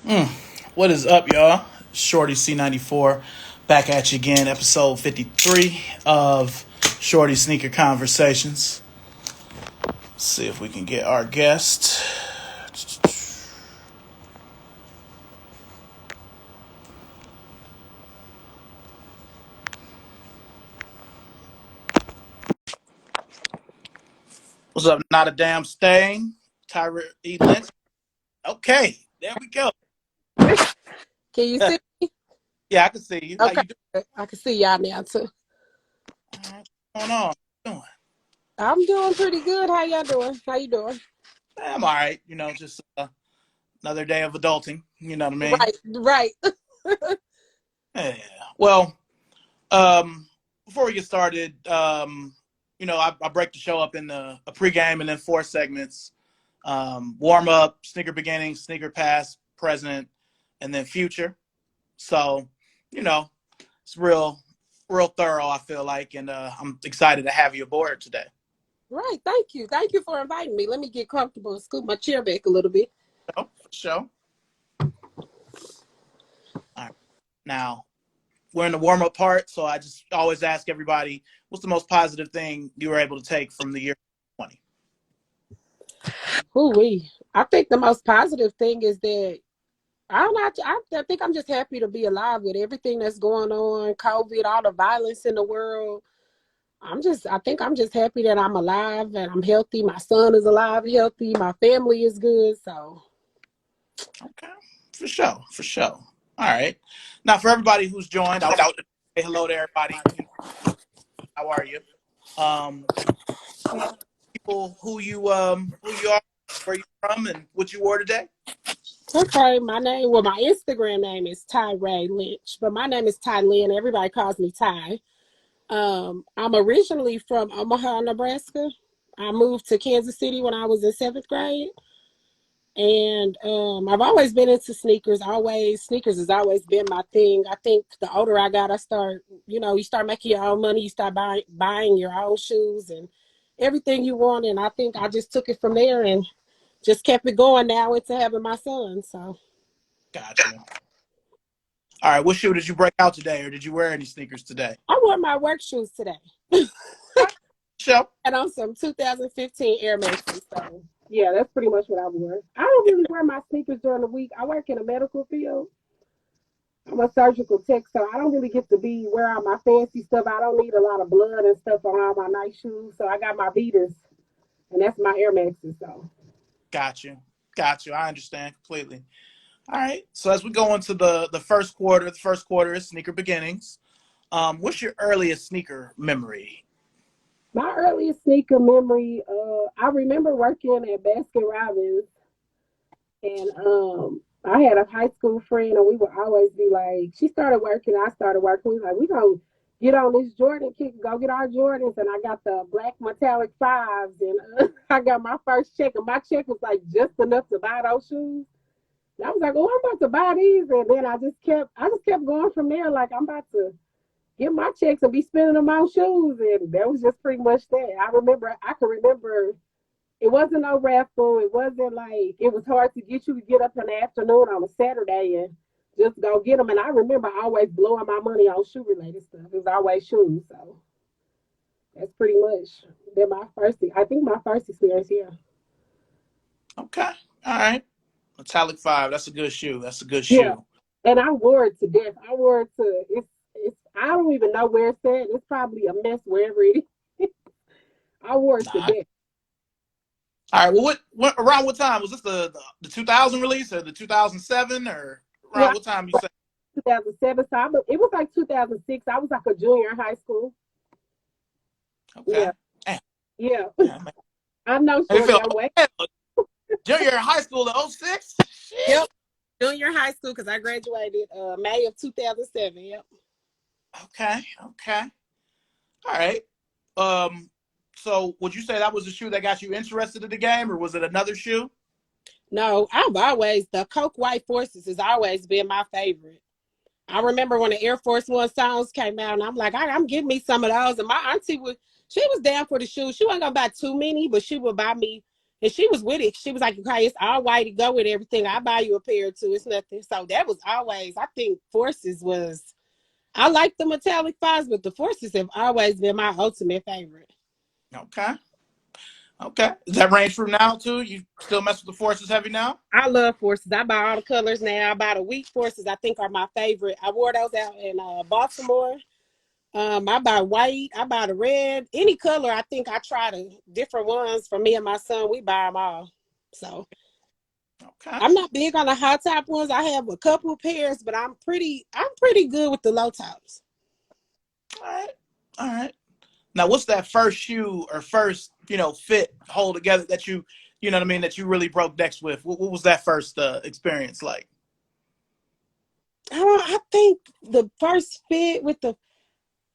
Mm. What is up, y'all? Shorty C94 back at you again, episode 53 of Shorty Sneaker Conversations. Let's see if we can get our guest. What's up? Not a damn stain. Tyra E. Lynch. Okay, there we go. Can you see? Yeah, I can see you. How Okay. you doing? I can see y'all now too. What's going on? How you doing? I'm doing pretty good. How y'all doing? How you doing? I'm all right. Just another day of adulting. You know what I mean? Right. Yeah. Well, Um, before we get started, I break the show up in a pregame and then four segments: warm up, sneaker beginning, sneaker past, present, and then future. So, you know, it's real thorough. I feel like, and I'm excited to have you aboard today. Right. Thank you. Thank you for inviting me. Let me get comfortable and scoot my chair back a little bit. So, for sure. All right. Now we're in the warm up part, so I just always ask everybody, what's the most positive thing you were able to take from the year 2020? Ooh-wee. I think the most positive thing is that I'm not. I think I'm just happy to be alive with everything that's going on. COVID, all the violence in the world. I think I'm just happy that I'm alive and I'm healthy. My son is alive and healthy. My family is good. So, Okay, for sure, for sure. All right. Now, for everybody who's joined, I would say hello to everybody. How are you? Um, people who you are, where you from, and what you wore today. okay, my Instagram name is Ty Ray Lynch, but my name is Ty Lynn. Everybody calls me Ty. I'm originally from Omaha, Nebraska. I moved to Kansas City when I was in seventh grade. And I've always been into sneakers. Sneakers has always been my thing. I think the older I got, you start making your own money. You start buying your own shoes and everything you want. And I think I just took it from there and just kept it going now into having my son. So Gotcha. All right. What shoe did you break out today, or did you wear any sneakers today? I wore my work shoes today. Okay. Show. And on some 2015 Air Maxes. So yeah, that's pretty much what I wore. I don't really wear my sneakers during the week. I work in a medical field. I'm a surgical tech, so I don't really get to be wear all my fancy stuff. I don't need a lot of blood and stuff on all my nice shoes. So I got my beaters, and that's my Air Maxes. So Got you. Got you. I understand completely. All right. So as we go into the first quarter is sneaker beginnings. What's your earliest sneaker memory? my earliest sneaker memory, I remember working at Baskin Robbins, and I had a high school friend, and we would always be like, she started working, I started working. We were like, we gonna get on this Jordan kick, go get our Jordans, and I got the black metallic fives, and I got my first check, and my check was like just enough to buy those shoes. And I was like, oh, I'm about to buy these, and then I just kept going from there. Like I'm about to get my checks and be spending them on shoes, and that was just pretty much that. I can remember it wasn't no raffle. It wasn't like it was hard to get you to get up in the afternoon on a Saturday and just go get them. And I remember always blowing my money on shoe related stuff. It was always shoes. So that's pretty much been I think my first experience here. Okay. All right. Metallic five. That's a good shoe. That's a good Yeah. shoe. And I wore it to death. I wore it to, I don't even know where it's at. It's probably a mess wherever it is. I wore it to Nah. death. All right. Well, what around what time was this the 2000 release or the 2007 or Yeah, around what time you say? 2007. It was like 2006. I was like a junior in high school. Okay. Yeah. Damn. Yeah. Yeah, man. I know, It Shorty. feel I'm way. junior in high school in '06. Yep. Shit. Junior high school because I graduated May of 2007. Yep. Okay. Okay. All right. Um. So, would you say that was the shoe that got you interested in the game, or was it another shoe? No, the Coke White Forces has always been my favorite. I remember when the Air Force One songs came out, and I'm like, I'm getting me some of those. And my auntie she was down for the shoes. She wasn't gonna buy too many, but she would buy me, And she was with it. She was like, okay, it's all white to go with everything. I buy you a pair too. It's nothing. So that was always, I think Forces was, I like the metallic fives, but the Forces have always been my ultimate favorite. Okay. Okay. Does that range from now too? You still mess with the Forces heavy now? I love Forces. I buy all the colors now. I buy the weak Forces. I think are my favorite. I wore those out in Baltimore. I buy white. I buy the red. Any color. I think I try the different ones for me and my son. We buy them all. So Okay. I'm not big on the high top ones. I have a couple of pairs, but I'm pretty good with the low tops. All right. All right. Now, what's that first shoe or first, fit hold together that you know what I mean, that you really broke decks with? What was that first experience like? I think the first fit with the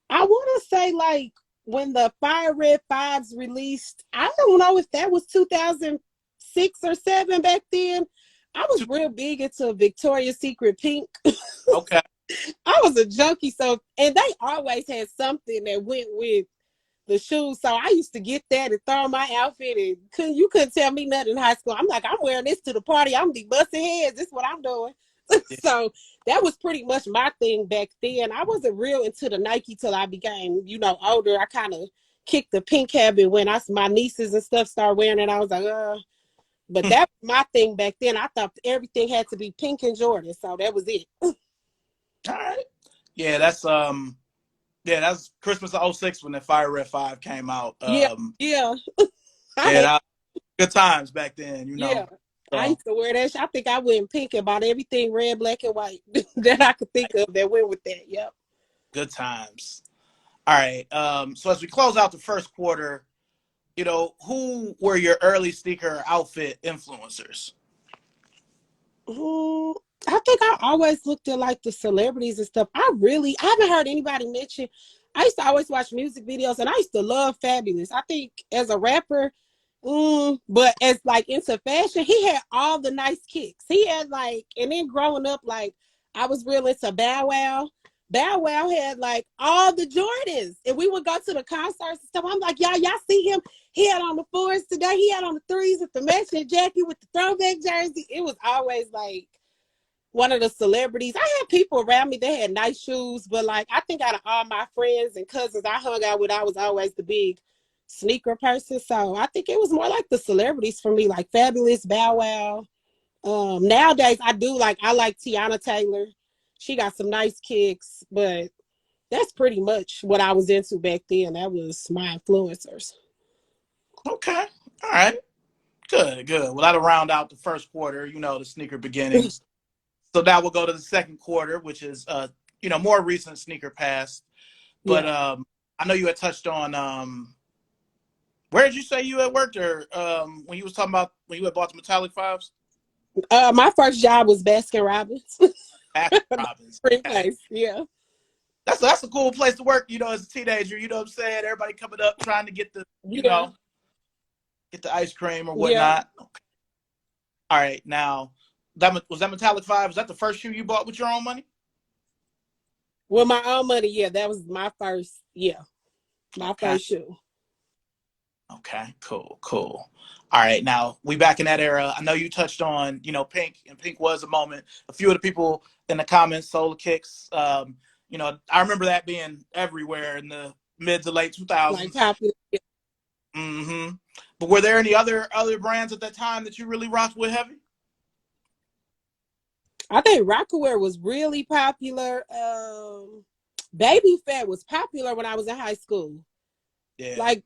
I want to say like when the Fire Red Fives released. I don't know if that was 2006 or seven back then. I was real big into Victoria's Secret pink. Okay. I was a junkie, so and they always had something that went with the shoes. So I used to get that and throw on my outfit, and you couldn't tell me nothing in high school. I'm like, I'm wearing this to the party. I'm gonna be busting heads. This is what I'm doing. Yeah. So that was pretty much my thing back then. I wasn't real into the Nike till I became, older. I kind of kicked the pink habit when my nieces and stuff started wearing it. I was like, but that was my thing back then. I thought everything had to be pink and Jordan, so that was it. All right. Yeah, that's Christmas of '06 when the Fire Red 5 came out. Yeah, yeah. I Yeah, had, that, good times back then. yeah. I So used to wear that. I think I went pink and bought everything red, black, and white that I could think of that went with that. Yep. good times. All right. So as we close out the first quarter, who were your early sneaker outfit influencers? Mm, I think I always looked at like the celebrities and stuff. I haven't heard anybody mention. I used to always watch music videos, and I used to love Fabulous. I think as a rapper, but as like into fashion, he had all the nice kicks. He had like, and then growing up, like I was real into Bow Wow. Bow Wow had like all the Jordans, and we would go to the concerts and stuff. I'm like, y'all see him? He had on the fours today. He had on the threes with the matching jacket with the throwback jersey. It was always like one of the celebrities. I had people around me that had nice shoes, but like I think out of all my friends and cousins I hung out with, I was always the big sneaker person. So I think it was more like the celebrities for me, like Fabulous, Bow Wow. Nowadays I like Tiana Taylor. She got some nice kicks, but that's pretty much what I was into back then. That was my influencers. Okay. All right. Good, good. Well, that'll round out the first quarter, the sneaker beginnings. So now we'll go to the second quarter, which is more recent sneaker past. But Yeah. I know you had touched on where did you say you had worked, or when you was talking about when you had bought the metallic fives? My first job was Baskin Robbins. Baskin Robbins. Free Okay. place. Yeah. That's a cool place to work, as a teenager, you know what I'm saying? Everybody coming up trying to get Yeah. get the ice cream or Yeah. whatnot. Okay. All right, now that metallic five. Was that the first shoe you bought with your own money? With my own money, yeah, that was my first, my Okay. first shoe. Okay, cool, cool. All right, now we back in that era. I know you touched on, Pink, and Pink was a moment. A few of the people in the comments, Solar Kicks, I remember that being everywhere in the mid to late Like 2000s. popular. Mm-hmm. But were there any other brands at that time that you really rocked with heavy? I think Rockaware was really popular. Baby Fat was popular when I was in high school. Yeah. Like,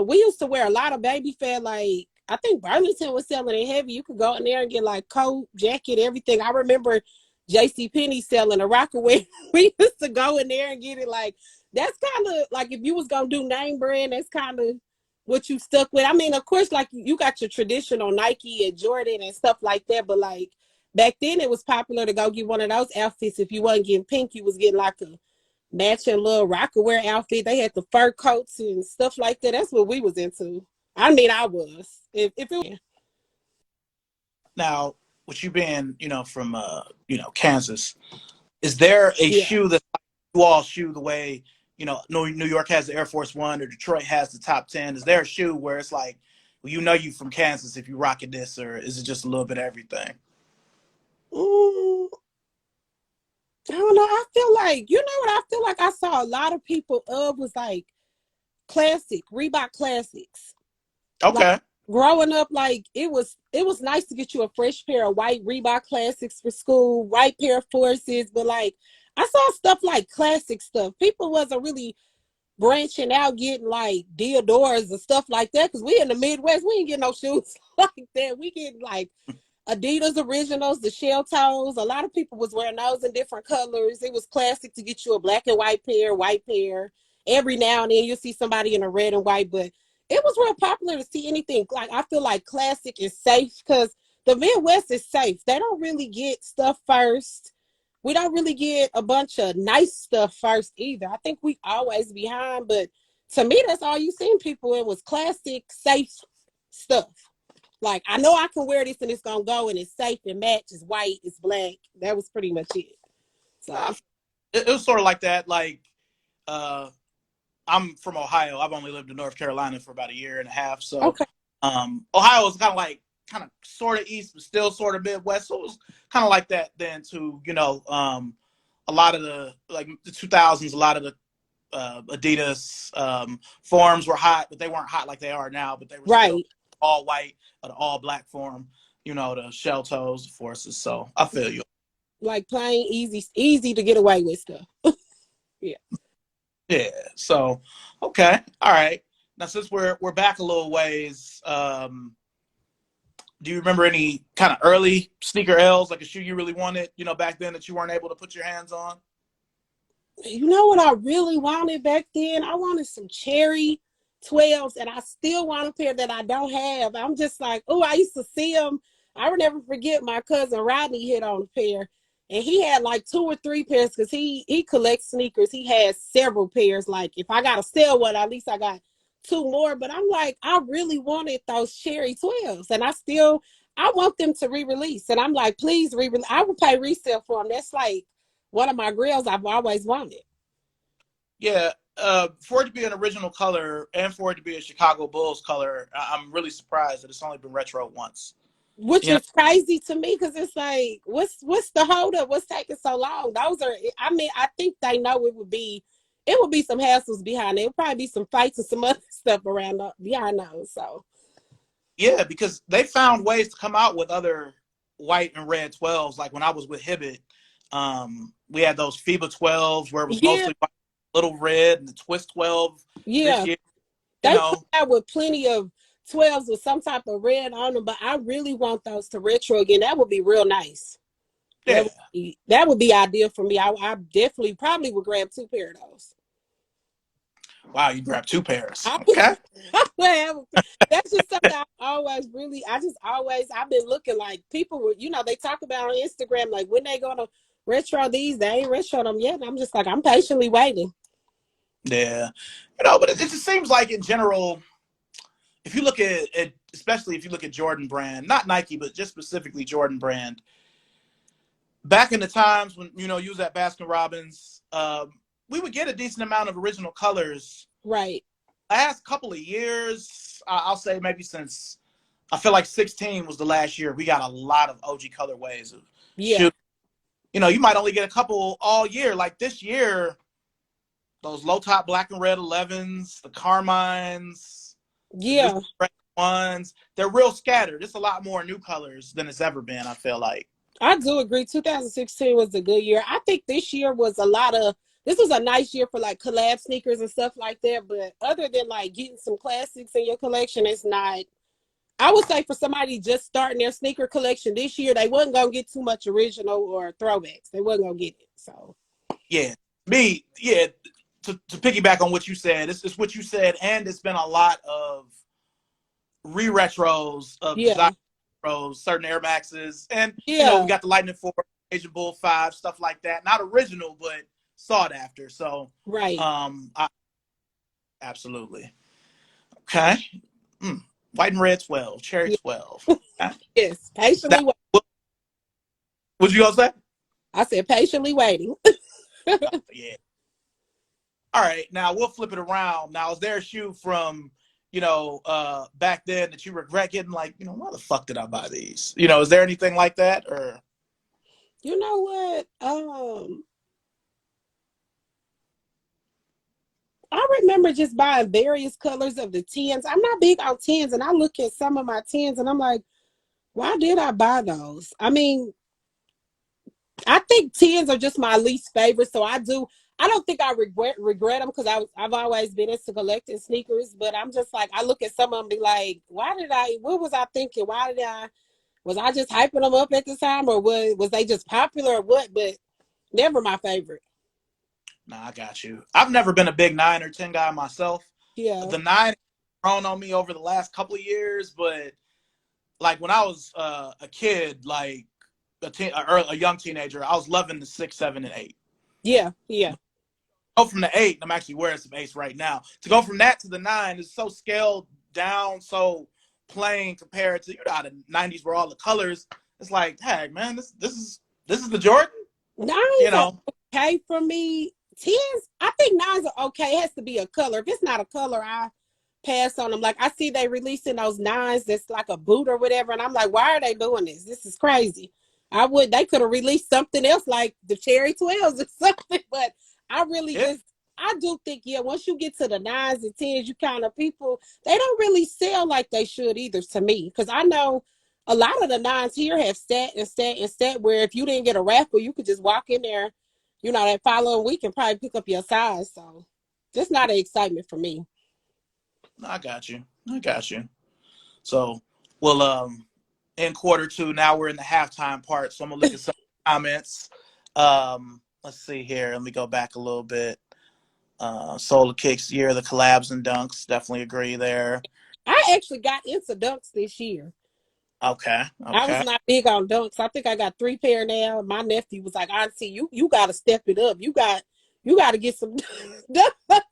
we used to wear a lot of Baby Fat. Like, I think Burlington was selling it heavy. You could go in there and get like coat, jacket, everything. I remember J.C. Penney selling a Rockaway. We used to go in there and get it. Like, that's kind of like if you was gonna do name brand, that's kind of what you stuck with. I mean, of course, like you got your traditional Nike and Jordan and stuff like that, but like back then it was popular to go get one of those outfits. If you wasn't getting pink, you was getting like a matching little Rockaware outfit. They had the fur coats and stuff like that. That's what we was into. I mean, I was. If it was. Now, with you being, from Kansas, is there a Yeah. shoe that you all shoe the way, New York has the Air Force One or Detroit has the top 10? Is there a shoe where it's like well, you know you from Kansas if you rocking this, or is it just a little bit of everything? Mm, I don't know. I feel like, you know what I feel like I saw a lot of people of was like classic, Reebok classics. Like Okay. growing up, like it was nice to get you a fresh pair of white Reebok classics for school, white pair of forces, but like I saw stuff like classic stuff. People wasn't really branching out getting like Deodorans and stuff like that because we in the Midwest, we ain't getting no shoes like that. We get like Adidas Originals, the shell toes. A lot of people was wearing those in different colors. It was classic to get you a black and white pair, white pair. Every now and then you'll see somebody in a red and white, but it was real popular to see anything. Like I feel like classic is safe because the Midwest is safe. They don't really get stuff first. We don't really get a bunch of nice stuff first either. I think we always behind, but to me, that's all you seen people in was classic, safe stuff. Like I know I can wear this and it's gonna go and it's safe and match. It's white, it's black. That was pretty much it. So It was sort of like that. Like, uh, I'm from Ohio. I've only lived in North Carolina for about a year and a half. So, okay, Ohio is kind of sort of east, but still sort of Midwest. So it was kind of like that then too. A lot of the 2000s, a lot of the Adidas forms were hot, but they weren't hot like they are now. But they were still right. all white or the all black form. The shell toes, the forces. So I feel you. Like plain easy to get away with stuff. Yeah. Yeah. So, okay. All right. Now, since we're back a little ways, do you remember any kind of early sneaker L's, like a shoe you really wanted, back then that you weren't able to put your hands on? You know what I really wanted back then? I wanted some cherry 12s, and I still want a pair that I don't have. I'm just like, oh, I used to see them. I would never forget my cousin Rodney hit on a pair, and he had like two or three pairs because he collects sneakers. He has several pairs. Like if I gotta sell one, at least I got two more. But I'm like, I really wanted those cherry 12s, and I want them to re-release. And I'm like, please re-release. I would pay resale for them. That's like one of my grills I've always wanted. Yeah. For it to be an original color and for it to be a Chicago Bulls color, I'm really surprised that it's only been retro once. Which You know, is crazy to me because it's like, what's the holdup? What's taking so long? Those are, I mean, I think they know it would be some hassles behind it. It'll probably be some fights and some other stuff around behind those. So yeah, because they found ways to come out with other white and red 12s. Like when I was with Hibbett, we had those FIBA 12s where it was yeah, mostly white, little red, and the Twist 12 this yeah, year. You they come know, out with plenty of 12s with some type of red on them, but I really want those to retro again. That would be real nice. yeah. That would be ideal for me. I definitely probably would grab two pair of those. Wow, you grabbed two pairs. I Okay. well, that's just something I've been looking like people were, they talk about on Instagram, like when they going to retro these, they ain't retro them yet. And I'm just like, I'm patiently waiting. Yeah. But it just seems like in general, if you look at especially if you look at Jordan Brand, not Nike, but just specifically Jordan Brand, back in the times when, you was at Baskin Robbins, we would get a decent amount of original colors. Right. Last couple of years, I'll say maybe since I feel like 16 was the last year, we got a lot of OG colorways of Yeah. shoes. You might only get a couple all year. Like this year, those low top black and red 11s, the Carmines, the new Yeah. red ones, they're real scattered. It's a lot more new colors than it's ever been, I feel like. I do agree. 2016 was a good year. I think this was a nice year for like collab sneakers and stuff like that. But other than like getting some classics in your collection, it's not. I would say for somebody just starting their sneaker collection this year, they wasn't gonna get too much original or throwbacks. They wasn't gonna get it. So Yeah. Yeah. To piggyback on what you said, it's what you said, and it's been a lot of re-retros of yeah, design retros, certain Air Maxes, and we yeah, got the Lightning 4, Asian Bull 5, stuff like that. Not original, but sought after. So, right. absolutely. Okay. Mm. White and red 12, cherry Yeah, 12. Okay. yes. Patiently Now, wait. what you gonna say? I said patiently waiting. Yeah. All right. Now we'll flip it around. Now, is there a shoe from back then that you regret getting, like, why the fuck did I buy these? Is there anything like that? Or You know what? I remember just buying various colors of the tens. I'm not big on tens, and I look at some of my tens and I'm like, why did I buy those? I mean, I think tens are just my least favorite. So I don't think I regret them because I've always been into collecting sneakers. But I'm just like, I look at some of them and be like, what was I thinking? Was I just hyping them up at the time, or was they just popular or what? But never my favorite. nah, I got you. I've never been a big 9 or 10 guy myself. Yeah. The nine has grown on me over the last couple of years, but like when I was a kid, like a young teenager, I was loving the 6, 7, and 8. Yeah. Yeah. Go from the 8, I'm actually wearing some 8s right now. To go from that to the 9 is so scaled down, so plain compared to how the 90s were all the colors. It's like, heck, man, this is the Jordan. Nines are okay for me. Tens, I think nines are okay. It has to be a color. If it's not a color, I pass on them. Like I see they releasing those nines that's like a boot or whatever, and I'm like, why are they doing this? This is crazy. They could have released something else like the cherry 12s or something, but I really Yeah. just I do think, yeah, once you get to the nines and tens, you kind of people, they don't really sell like they should either to me. Because I know a lot of the nines here have stat and stat and stat where if you didn't get a raffle, you could just walk in there, that following week and probably pick up your size. So just not an excitement for me. I got you. So, well, in quarter two, now we're in the halftime part. So I'm gonna look at some comments. Let's see here. Let me go back a little bit. Solar Kicks, year of the collabs and dunks. Definitely agree there. I actually got into dunks this year. Okay. I was Okay. not big on dunks. I think I got 3 pair now. My nephew was like, "Auntie, you got to step it up. You got to get some dunks."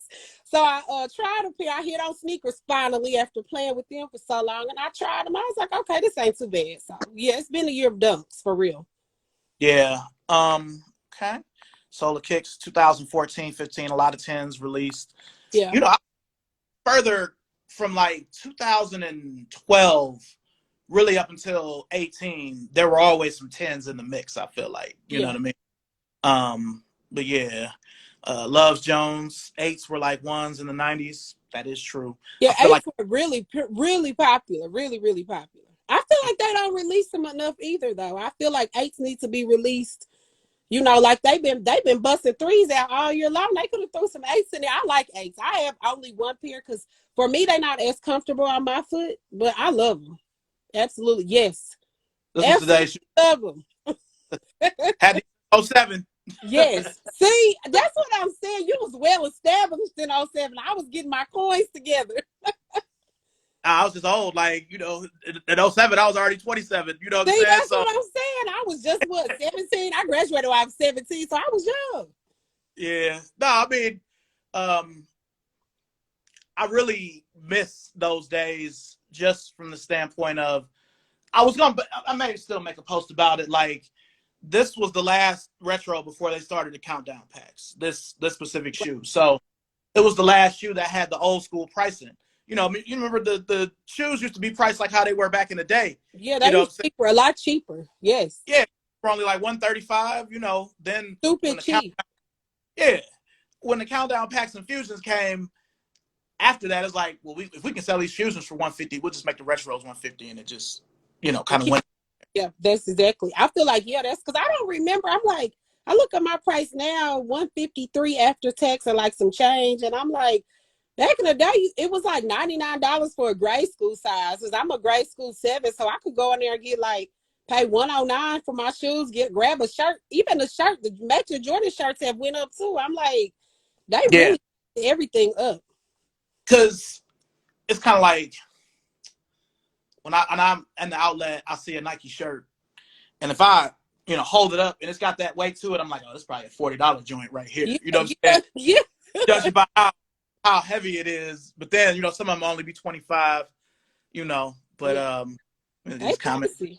So I tried a pair. I hit on sneakers finally after playing with them for so long, and I tried them. I was like, "Okay, this ain't too bad." So yeah, it's been a year of dunks for real. Yeah. Okay. Solar Kicks, 2014, 15. A lot of tens released. Yeah, Further from like 2012 really up until 18, there were always some tens in the mix, I feel like. You know yeah, what I mean? But yeah. Loves Jones, 8s were like 1s in the 90s. That is true. I yeah. feel like Eights were really, really popular. Really, really popular. I feel like they don't release them enough either, though. I feel like eights need to be released. Like they've been busting threes out all year long. They could have thrown some eights in there. I like eights. I have only one pair because for me they're not as comfortable on my foot, but I love them. Absolutely, yes, this was absolutely today's love them. had the oh 07. Yes, see, that's what I'm saying. You was well established in '07. I was getting my coins together. I was just old, like, in '07, I was already 27. You know what I'm See, saying? that's So what I'm saying. I was just 17. I graduated when I was 17, so I was young. yeah. No, I mean, um, I really miss those days just from the standpoint of I may still make a post about it. Like, this was the last retro before they started the countdown packs. This specific shoe, so it was the last shoe that had the old school pricing. You remember the shoes used to be priced like how they were back in the day. Yeah, You they know what was I'm saying? cheaper, a lot cheaper. Yes, Yeah, for only like 135. Then when stupid the cheap. yeah, when the countdown packs and fusions came after that, it's like, well, if we can sell these fusions for 150, we'll just make the retros 150, and it just kind of went. Yeah, that's exactly. I feel like, yeah, that's because I don't remember. I'm like, I look at my price now, 153 after tax and like some change, and I'm like, back in the day, it was like $99 for a grade school size. Cause I'm a grade school 7, so I could go in there and get like pay 109 for my shoes, grab a shirt, even the shirt, the matching Jordan shirts have went up too. I'm like, they Yeah, really everything up. because it's kind of like I'm in the outlet, I see a Nike shirt, and if I hold it up and it's got that weight to it, I'm like, oh, this is probably a $40 joint right here. Yeah, You know what I'm yeah, saying? yeah, Judging by how heavy it is, but then some of them only be 25. But yeah. They these comment pricey.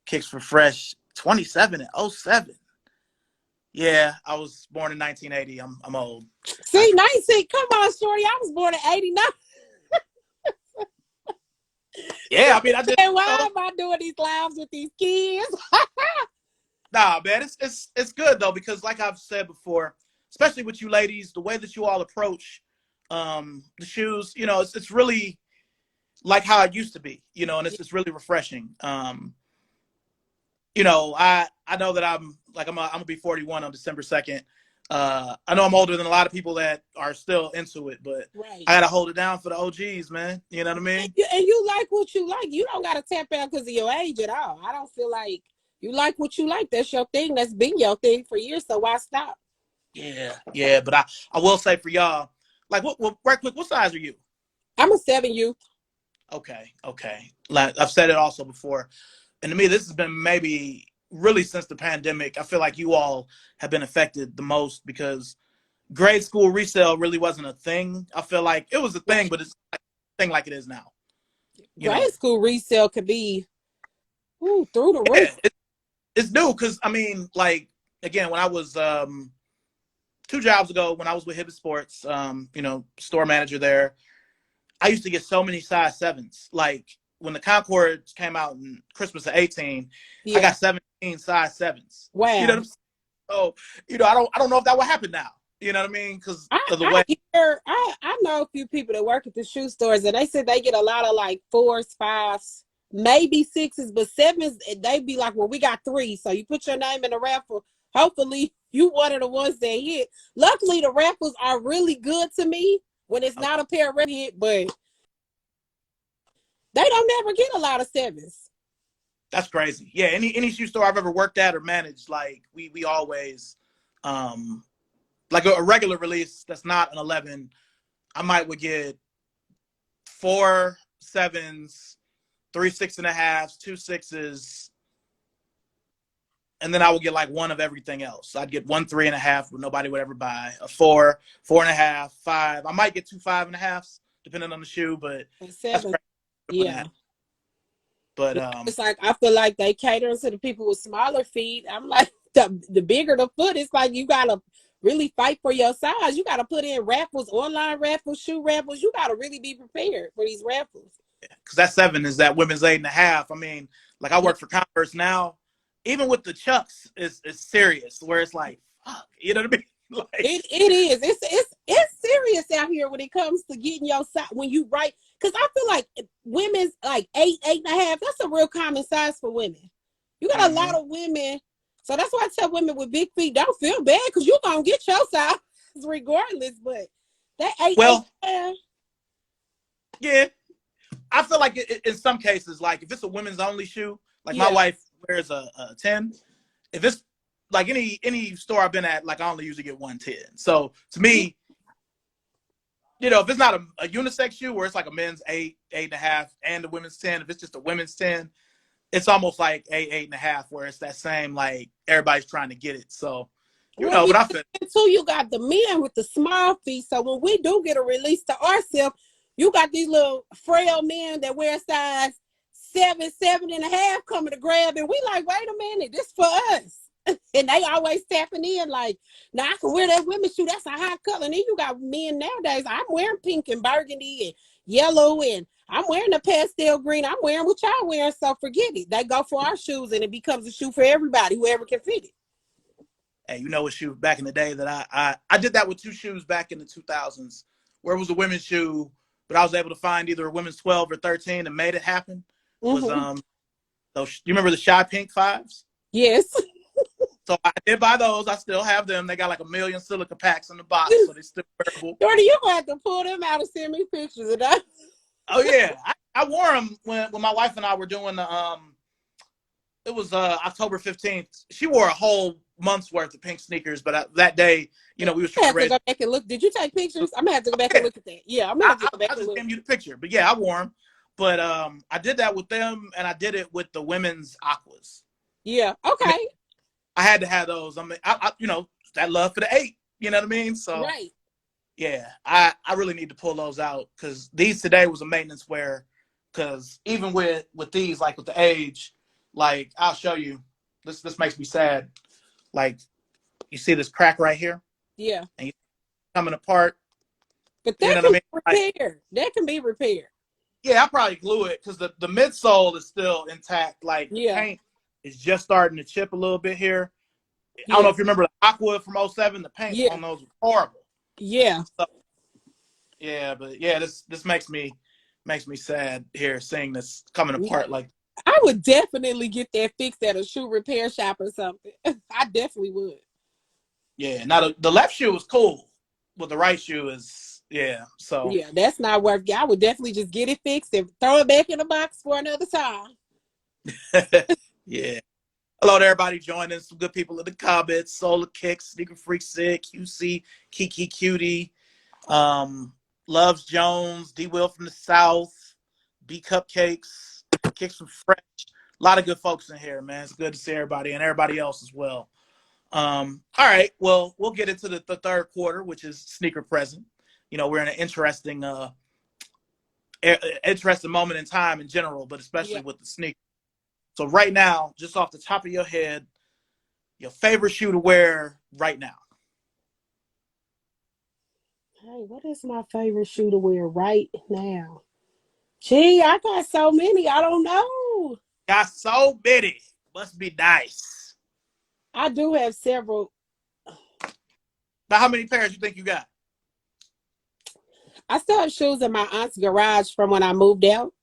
kicks for fresh 27 and '07. Yeah, I was born in 1980. I'm old. I, See, 19. Come on, Shorty. I was born in '89. Yeah, I mean, I just, And why am I doing these lives with these kids? nah, man, it's good though, because like I've said before, especially with you ladies, the way that you all approach the shoes, it's really like how it used to be, and it's really refreshing. I know that I'm gonna be 41 on December 2nd. I know I'm older than a lot of people that are still into it, but Right. I gotta hold it down for the OGs, man. You know what I mean? And you like what you like. You don't gotta tap out because of your age at all. I don't feel like you like what you like. That's your thing. That's been your thing for years. So why stop? Yeah. But I will say for y'all, like, right quick, what size are you? I'm a 7 youth. Okay. Like I've said it also before, and to me, this has been maybe really since the pandemic. I feel like you all have been affected the most because grade school resale really wasn't a thing. I feel like it was a thing, Right. but it's not a thing like it is now. You Grade know, school resale could be through the roof. yeah, it's new because I mean, like again, when I was 2 jobs ago, when I was with Hibbett Sports, store manager there, I used to get so many size sevens. Like when the Concords came out in Christmas of 18, I Yeah. got 17 size sevens. You know what Wow. I'm saying? So, I don't know if that would happen now. You know what I mean? Because of the I way. hear I know a few people that work at the shoe stores and they said they get a lot of like 4s, 5s, maybe 6s, but 7s they be like, well, we got 3. So you put your name in the raffle. Hopefully you one of the ones that hit. Luckily the raffles are really good to me when it's Okay, not a pair of hit, but they don't never get a lot of 7s. that's crazy. Yeah, any shoe store I've ever worked at or managed, like we always, like a regular release that's not an 11, I might would get 4 7s, 3 6.5s, 2 6s, and then I would get like one of everything else. I'd get 1 3.5, but nobody would ever buy a 4 4.5, 5. I might get 2 5.5s depending on the shoe, but And that's 7, crazy doing yeah. that. But It's like I feel like they cater to the people with smaller feet. I'm like the bigger the foot, it's like you gotta really fight for your size. You gotta put in raffles, online raffles, shoe raffles. You gotta really be prepared for these raffles. because that 7 is that women's 8.5. I mean, like I Yeah. work for Converse now. Even with the Chucks, it's serious. Where it's like, fuck, you know what I mean? Like, It is. It's serious out here when it comes to getting your size when you right. Because I feel like women's like 8, 8.5. That's a real common size for women. You got a lot mm-hmm. of women, so that's why I tell women with big feet don't feel bad because you gonna get your size regardless. But that eight, eight, Well, five, yeah, I feel like in some cases, like if it's a women's only shoe, like my yeah, wife wears a 10. If it's like any store I've been at, like I only usually get 110. So to yeah. me, if it's not a unisex shoe where it's like a men's 8, 8.5, and the women's 10, if it's just a women's 10, it's almost like 8, 8.5, where it's that same like everybody's trying to get it. So, Well, but I because feel too, you got the men with the small feet. So when we do get a release to ourselves, you got these little frail men that wear size 7, 7.5 coming to grab, and we like, wait a minute, this for us. And they always tapping in like, now I can wear that women's shoe. That's a hot color. And then you got men nowadays. I'm wearing pink and burgundy and yellow, and I'm wearing a pastel green. I'm wearing what y'all wearing. So forget it. They go for our shoes, and it becomes a shoe for everybody, whoever can fit it. hey, what shoe back in the day that I did that with 2 shoes back in the 2000s, where it was a women's shoe, but I was able to find either a women's 12 or 13 and made it happen. Was Mm-hmm. those? You remember the Shy Pink 5s? Yes. So I did buy those. I still have them. They got like a million silica packs in the box, so they still wearable. Shorty, you gonna have to pull them out and send me pictures of that. Oh yeah, I wore them when my wife and I were doing the It was October 15th. She wore a whole month's worth of pink sneakers, but that day, we was I trying to have to raise. go back and look. Did you take pictures? I'm gonna have to go back and Yeah, look at that. Yeah, I'm gonna have to go back I and just look. gave you the picture, but yeah, I wore them. But I did that with them, and I did it with the women's aquas. Yeah. I mean, Okay. I had to have those. I mean, that love for the 8. You know what I mean? So Right. yeah, I really need to pull those out because these today was a maintenance wear. Because even with these, like with the age, like I'll show you. This makes me sad. Like you see this crack right here, Yeah. and you coming apart. But You that know what I can mean? be Like repaired. That can be repaired. Yeah, I probably glue it because the midsole is still intact. Like the Yeah, paint is just starting to chip a little bit here. I don't know yeah, if you remember the Aqua from '07. The paint yeah, on those was horrible. yeah. So, yeah, but yeah, this makes me sad here seeing this coming apart. Like, I would definitely get that fixed at a shoe repair shop or something. I definitely would. yeah, now the left shoe is cool, but the right shoe is So Yeah, that's not worth it. I would definitely just get it fixed and throw it back in the box for another time. yeah. Hello to everybody joining. Some good people in the comments. Solar Kicks, Sneaker Freak Sick, QC, Kiki Cutie, um, Loves Jones, D Will from the South, B Cupcakes, Kicks from Fresh. A lot of good folks in here, man. It's good to see everybody and everybody else as well. All right, well, we'll get into the third quarter, which is sneaker present. You know, we're in an interesting moment in time in general, but especially Yeah. with the sneaker. So right now, just off the top of your head, your favorite shoe to wear right now? Hey, what is my favorite shoe to wear right now? Gee, I got so many. I don't know. Got so many. Must be nice. I do have several. Now, how many pairs you think you got? I still have shoes in my aunt's garage from when I moved out.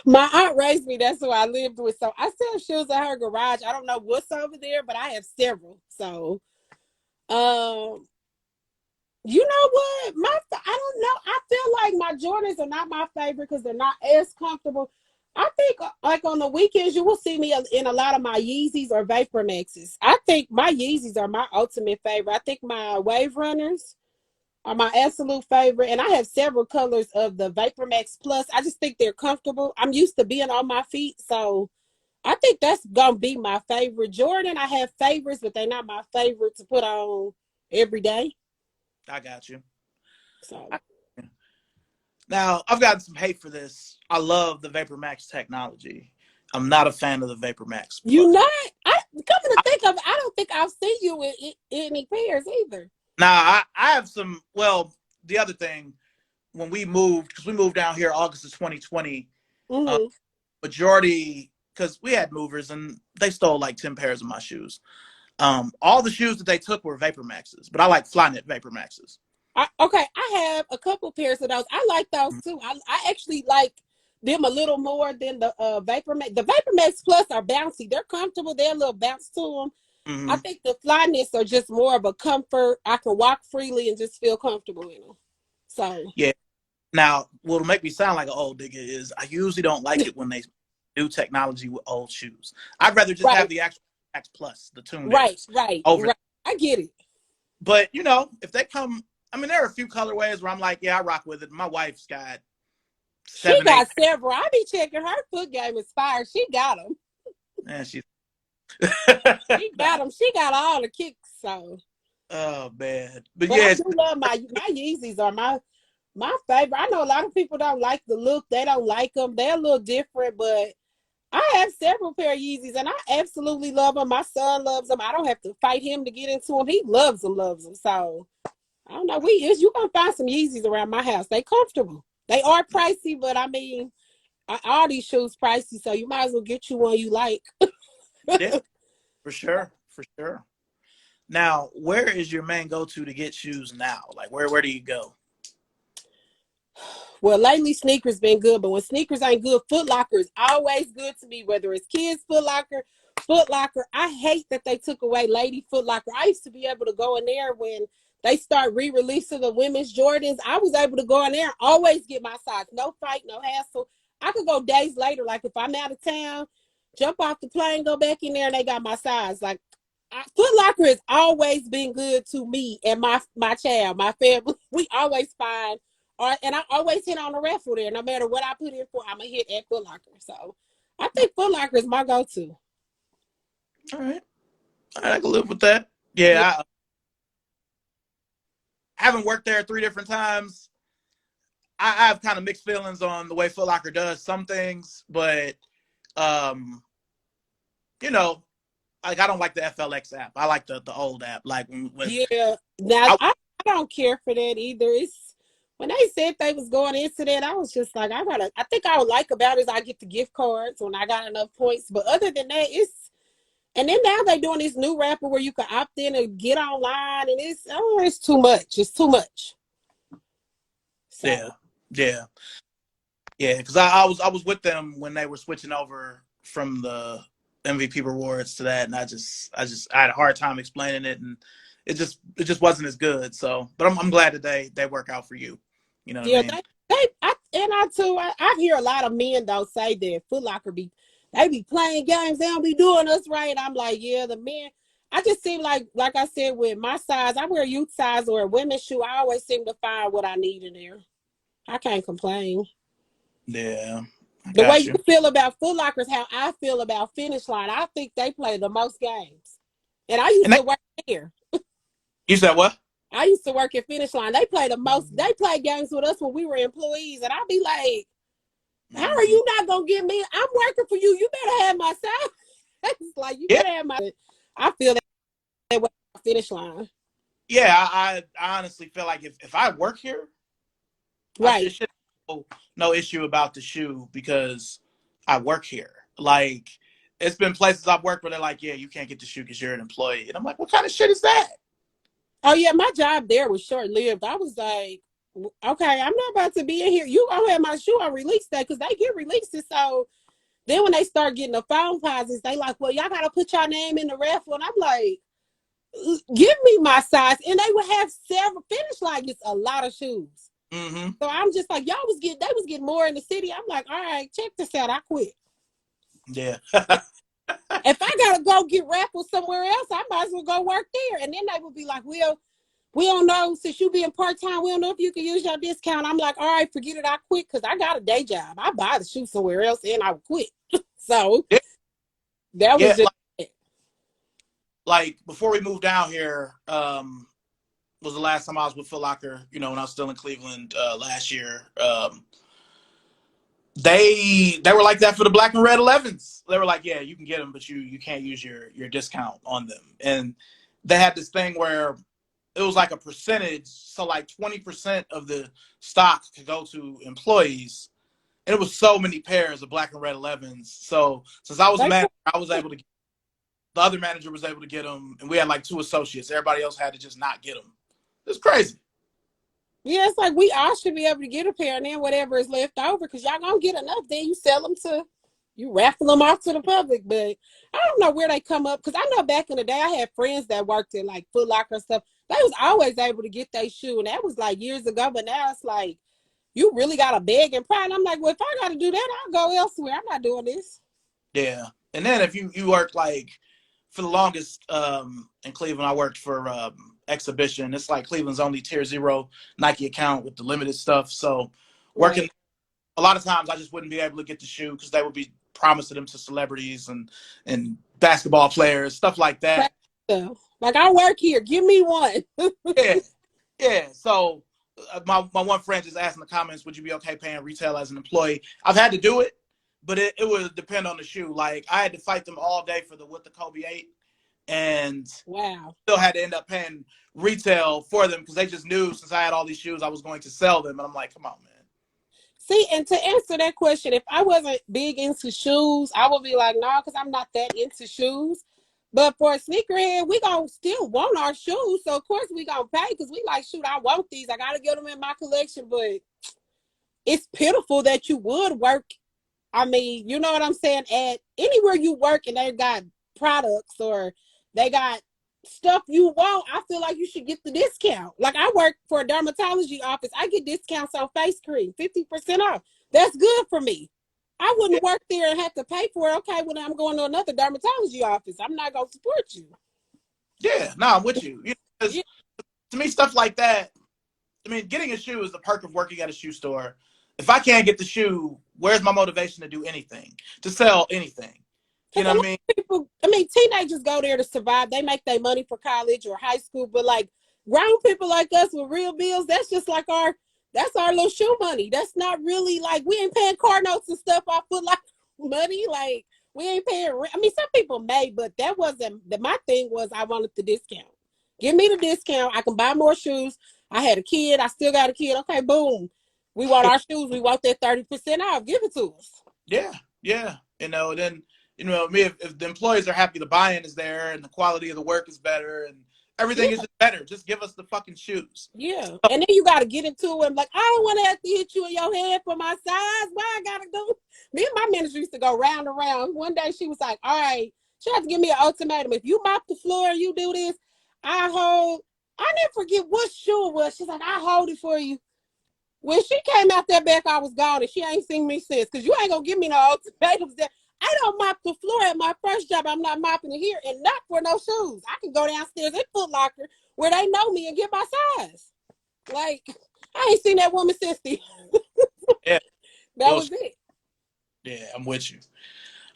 My aunt raised me. That's who I lived with. So I still have shoes in her garage. I don't know what's over there, but I have several. So, um, you know what? I don't know. I feel like my Jordans are not my favorite because they're not as comfortable. I think like on the weekends you will see me in a lot of my Yeezys or Vapor Maxes. I think my Yeezys are my ultimate favorite. I think my Wave Runners are my absolute favorite, and I have several colors of the Vapor Max Plus. I just think they're comfortable. I'm used to being on my feet, so I think that's gonna be my favorite. Jordan, I have favorites, but they're not my favorite to put on every day. I got you. So Now, I've gotten some hate for this. I love the Vapor Max technology. I'm not a fan of the Vapor Max you Plus. not? I coming to think of it, I don't think I've seen you in any pairs either. Now, I have some. Well, the other thing, when we moved, because we moved down here August of 2020, uh, Mm-hmm. majority, because we had movers and they stole like 10 pairs of my shoes. All the shoes that they took were Vapor Maxes, but I like Flyknit Vapor Maxes. Okay, I have a couple pairs of those. I like those too. I actually like them a little more than the Vapor Max. The Vapor Max Plus are bouncy. They're comfortable. They're a little bounce to them. I Mm-hmm. think the Flyknits are just more of a comfort. I can walk freely and just feel comfortable in them. So Yeah. Now, what'll make me sound like an old nigga is I usually don't like it when they do technology with old shoes. I'd rather just have right, the actual Max Plus, the tuned right, airs, right, over. right. I get it. But you know, if they come, I mean, there are a few colorways where I'm like, yeah, I rock with it. My wife's got She seven, eight, got several. I be checking her foot game is fire. She got them. and she's She got nah. them. She got all the kicks. So, Oh man, but but I yeah, do love my Yeezys are my favorite. I know a lot of people don't like the look. They don't like them. They're a little different, but I have several pair of Yeezys and I absolutely love them. My son loves them. I don't have to fight him to get into them. He loves them, loves them. So I don't know. You gonna find some Yeezys around my house. They comfortable. They are pricey, but I mean, all these shoes pricey, so you might as well get you one you like. yeah, for sure, for sure. Now, where is your main go-to to get shoes now? Like, where do you go? Well, lately sneakers been good, but when sneakers ain't good, Foot Locker is always good to me. Whether it's kids Foot Locker, Foot Locker. I hate that they took away Lady Foot Locker. I used to be able to go in there when they start re-releasing the women's Jordans. I was able to go in there, and always get my size. No fight, no hassle. I could go days later, like if I'm out of town, jump off the plane, go back in there, and they got my size. Like Foot Locker has always been good to me and my child, my family. We always find and I always hit on the raffle there. No matter what I put in for, I'm gonna hit at Foot Locker. So I think Foot Locker is my go-to. All right, I can live with that. Yeah, Yeah, I haven't worked there 3 different times. I have kind of mixed feelings on the way Foot Locker does some things, but um, you know, like I don't like the FLX app. I like the old app. Like when yeah. Now I, I don't care for that either. when they said they was going into that, I was just like, I think I would like about it is I get the gift cards when I got enough points. But other than that, and then now they doing this new rapper where you can opt in and get online, and it's too much. It's too much. Yeah, So yeah, yeah. Because I was with them when they were switching over from the MVP rewards to that, and I had a hard time explaining it, and it just wasn't as good. So, but I'm glad that they work out for you. You know what I yeah, mean? I hear a lot of men though say that Foot Locker they be playing games, they don't be doing us right. I'm like, yeah, the men. I just seem like I said, with my size, I wear a youth size or a women's shoe. I always seem to find what I need in there. I can't complain. Yeah, I The way got you you. feel about Foot Locker is how I feel about Finish Line. I think they play the most games. And I And used they, to work here. you said what? I used to work at Finish Line. They play the most. They play games with us when we were employees. And I'd be like, how are Mm-hmm. you not going to get me? I'm working for you. You better have my side. It's like, you Yeah, better have my. I feel that way about Finish Line. yeah. I honestly feel like if I work here, it Right. should no issue about the shoe because I work here. Like it's been places I've worked where they're like, yeah, you can't get the shoe because you're an employee, and I'm like, what kind of shit is that? Oh, yeah. My job there was short lived. I was like, okay, I'm not about to be in here. You gonna have my shoe on release day because they get releases. So then when they start getting the phone pauses, they like, well, y'all gotta put your name in the raffle. And I'm like, give me my size. And they would have several Finish Line gets a lot of shoes. Mm-hmm. So I'm just like, they was getting more in the city. I'm like, all right, check this out. I quit. Yeah. If I gotta go get raffles somewhere else, I might as well go work there. And then they would be like, well, we don't know, since you being part-time, we don't know if you can use your discount. I'm like, all right, forget it. I quit because I got a day job. I buy the shoe somewhere else and I would quit. So Yeah. that was Yeah. just Like before we moved down here, was the last time I was with Foot Locker. You know, when I was still in Cleveland last year. They were like that for the black and red 11s. They were like, yeah, you can get them, but you can't use your discount on them. And they had this thing where it was like a percentage, so like 20% of the stock could go to employees, and it was so many pairs of black and red 11s. So since I was a they manager, I was able to. The other manager was able to get them, and we had like two associates. Everybody else had to just not get them. It's crazy. yeah, it's like we all should be able to get a pair, and then whatever is left over, because y'all gonna get enough. Then you sell them you raffle them off to the public. But I don't know where they come up, because I know back in the day I had friends that worked in like Foot Locker and stuff. They was always able to get their shoe, and that was like years ago. But now it's like you really got to beg and pry. And I'm like, well, if I got to do that, I'll go elsewhere. I'm not doing this. Yeah. And then if you work like for the longest in Cleveland, I worked for Exhibition. It's like Cleveland's only tier 0 Nike account with the limited stuff. So working Right. a lot of times, I just wouldn't be able to get the shoe because they would be promising them to celebrities and basketball players, stuff like that. Like, I work here. Give me one. Yeah, yeah. So my one friend just asked in the comments, would you be okay paying retail as an employee? I've had to do it, but it would depend on the shoe. Like I had to fight them all day for the with the Kobe 8, and Wow. still had to end up paying retail for them because they just knew since I had all these shoes, I was going to sell them. And I'm like, come on, man. See, and to answer that question, if I wasn't big into shoes, I would be like, no, because I'm not that into shoes. But for a sneakerhead, we gonna still want our shoes. So of course we gonna pay because we like, shoot, I want these. I gotta get them in my collection. But it's pitiful that you would work. I mean, you know what I'm saying? At anywhere you work and they got products or they got stuff you want, I feel like you should get the discount. Like I work for a dermatology office. I get discounts on face cream, 50% off. That's good for me. I Yeah, wouldn't work there and have to pay for it. Okay, when I'm going to another dermatology office, I'm not going to support you. yeah. No, I'm with you. Because Yeah. to me, stuff like that. I mean, getting a shoe is the perk of working at a shoe store. If I can't get the shoe, where's my motivation to do anything, to sell anything? You Because know a what lot I mean? of people, I mean, teenagers go there to survive. They make their money for college or high school, but like grown people like us with real bills, that's just like that's our little shoe money. That's not really like we ain't paying car notes and stuff off foot like money. Like we ain't paying rent. I mean, some people may, but that wasn't my thing. Was I wanted the discount. Give me the discount. I can buy more shoes. I had a kid. I still got a kid. Okay, boom. We want our shoes. We want that 30% off. Give it to us. Yeah, yeah. Then me if the employees are happy, the buy-in is there, and the quality of the work is better, and everything is Yeah. just better. Just give us the fucking shoes. Yeah. And then you got to get into it. Like, I don't want to have to hit you in your head for my size. Why I got to do? Me and my manager used to go round and round. One day she was like, all right, she had to give me an ultimatum. If you mop the floor and you do this, I never forget what shoe it was. She's like, I hold it for you. When she came out that back, I was gone, and she ain't seen me since. Because you ain't going to give me no ultimatums. I don't mop the floor at my first job. I'm not mopping it here, and not for no shoes. I can go downstairs at Foot Locker where they know me and get my size. Like, I ain't seen that woman since then. Yeah. That was it. Yeah, I'm with you.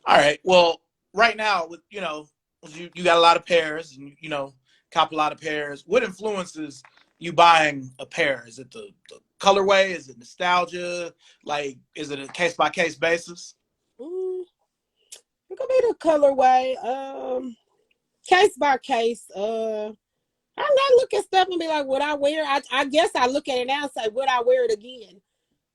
All right. Well, right now, with you got a lot of pairs, and cop a lot of pairs. What influences you buying a pair? Is it the colorway? Is it nostalgia? Like, is it a case by case basis? It could be the colorway. Case by case. I'm not look at stuff and be like, would I wear? I guess I look at it now and say, would I wear it again?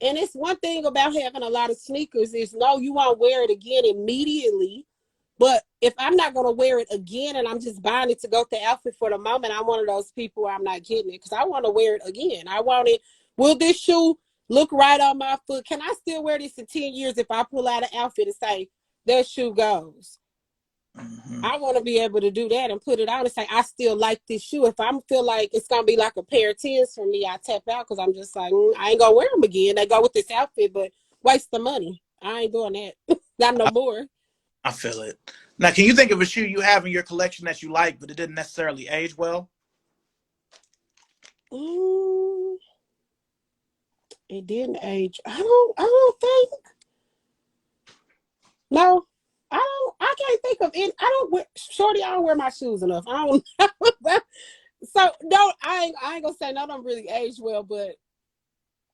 And it's one thing about having a lot of sneakers is no, you won't wear it again immediately. But if I'm not going to wear it again and I'm just buying it to go with the outfit for the moment, I'm one of those people where I'm not getting it because I want to wear it again. I want it. Will this shoe look right on my foot? Can I still wear this in 10 years if I pull out an outfit and say, that shoe goes? Mm-hmm. I want to be able to do that and put it on and say, I still like this shoe. If I feel like it's going to be like a pair of 10s for me, I tap out because I'm just like, I ain't going to wear them again. They go with this outfit, but waste the money. I ain't doing that. Not no more. I feel it. Now, can you think of a shoe you have in your collection that you like, but it didn't necessarily age well? It didn't age. I don't think. No, I can't think of it. I don't wear, Shorty, I don't wear my shoes enough. I don't know. So no, I ain't gonna say none of them really aged well, but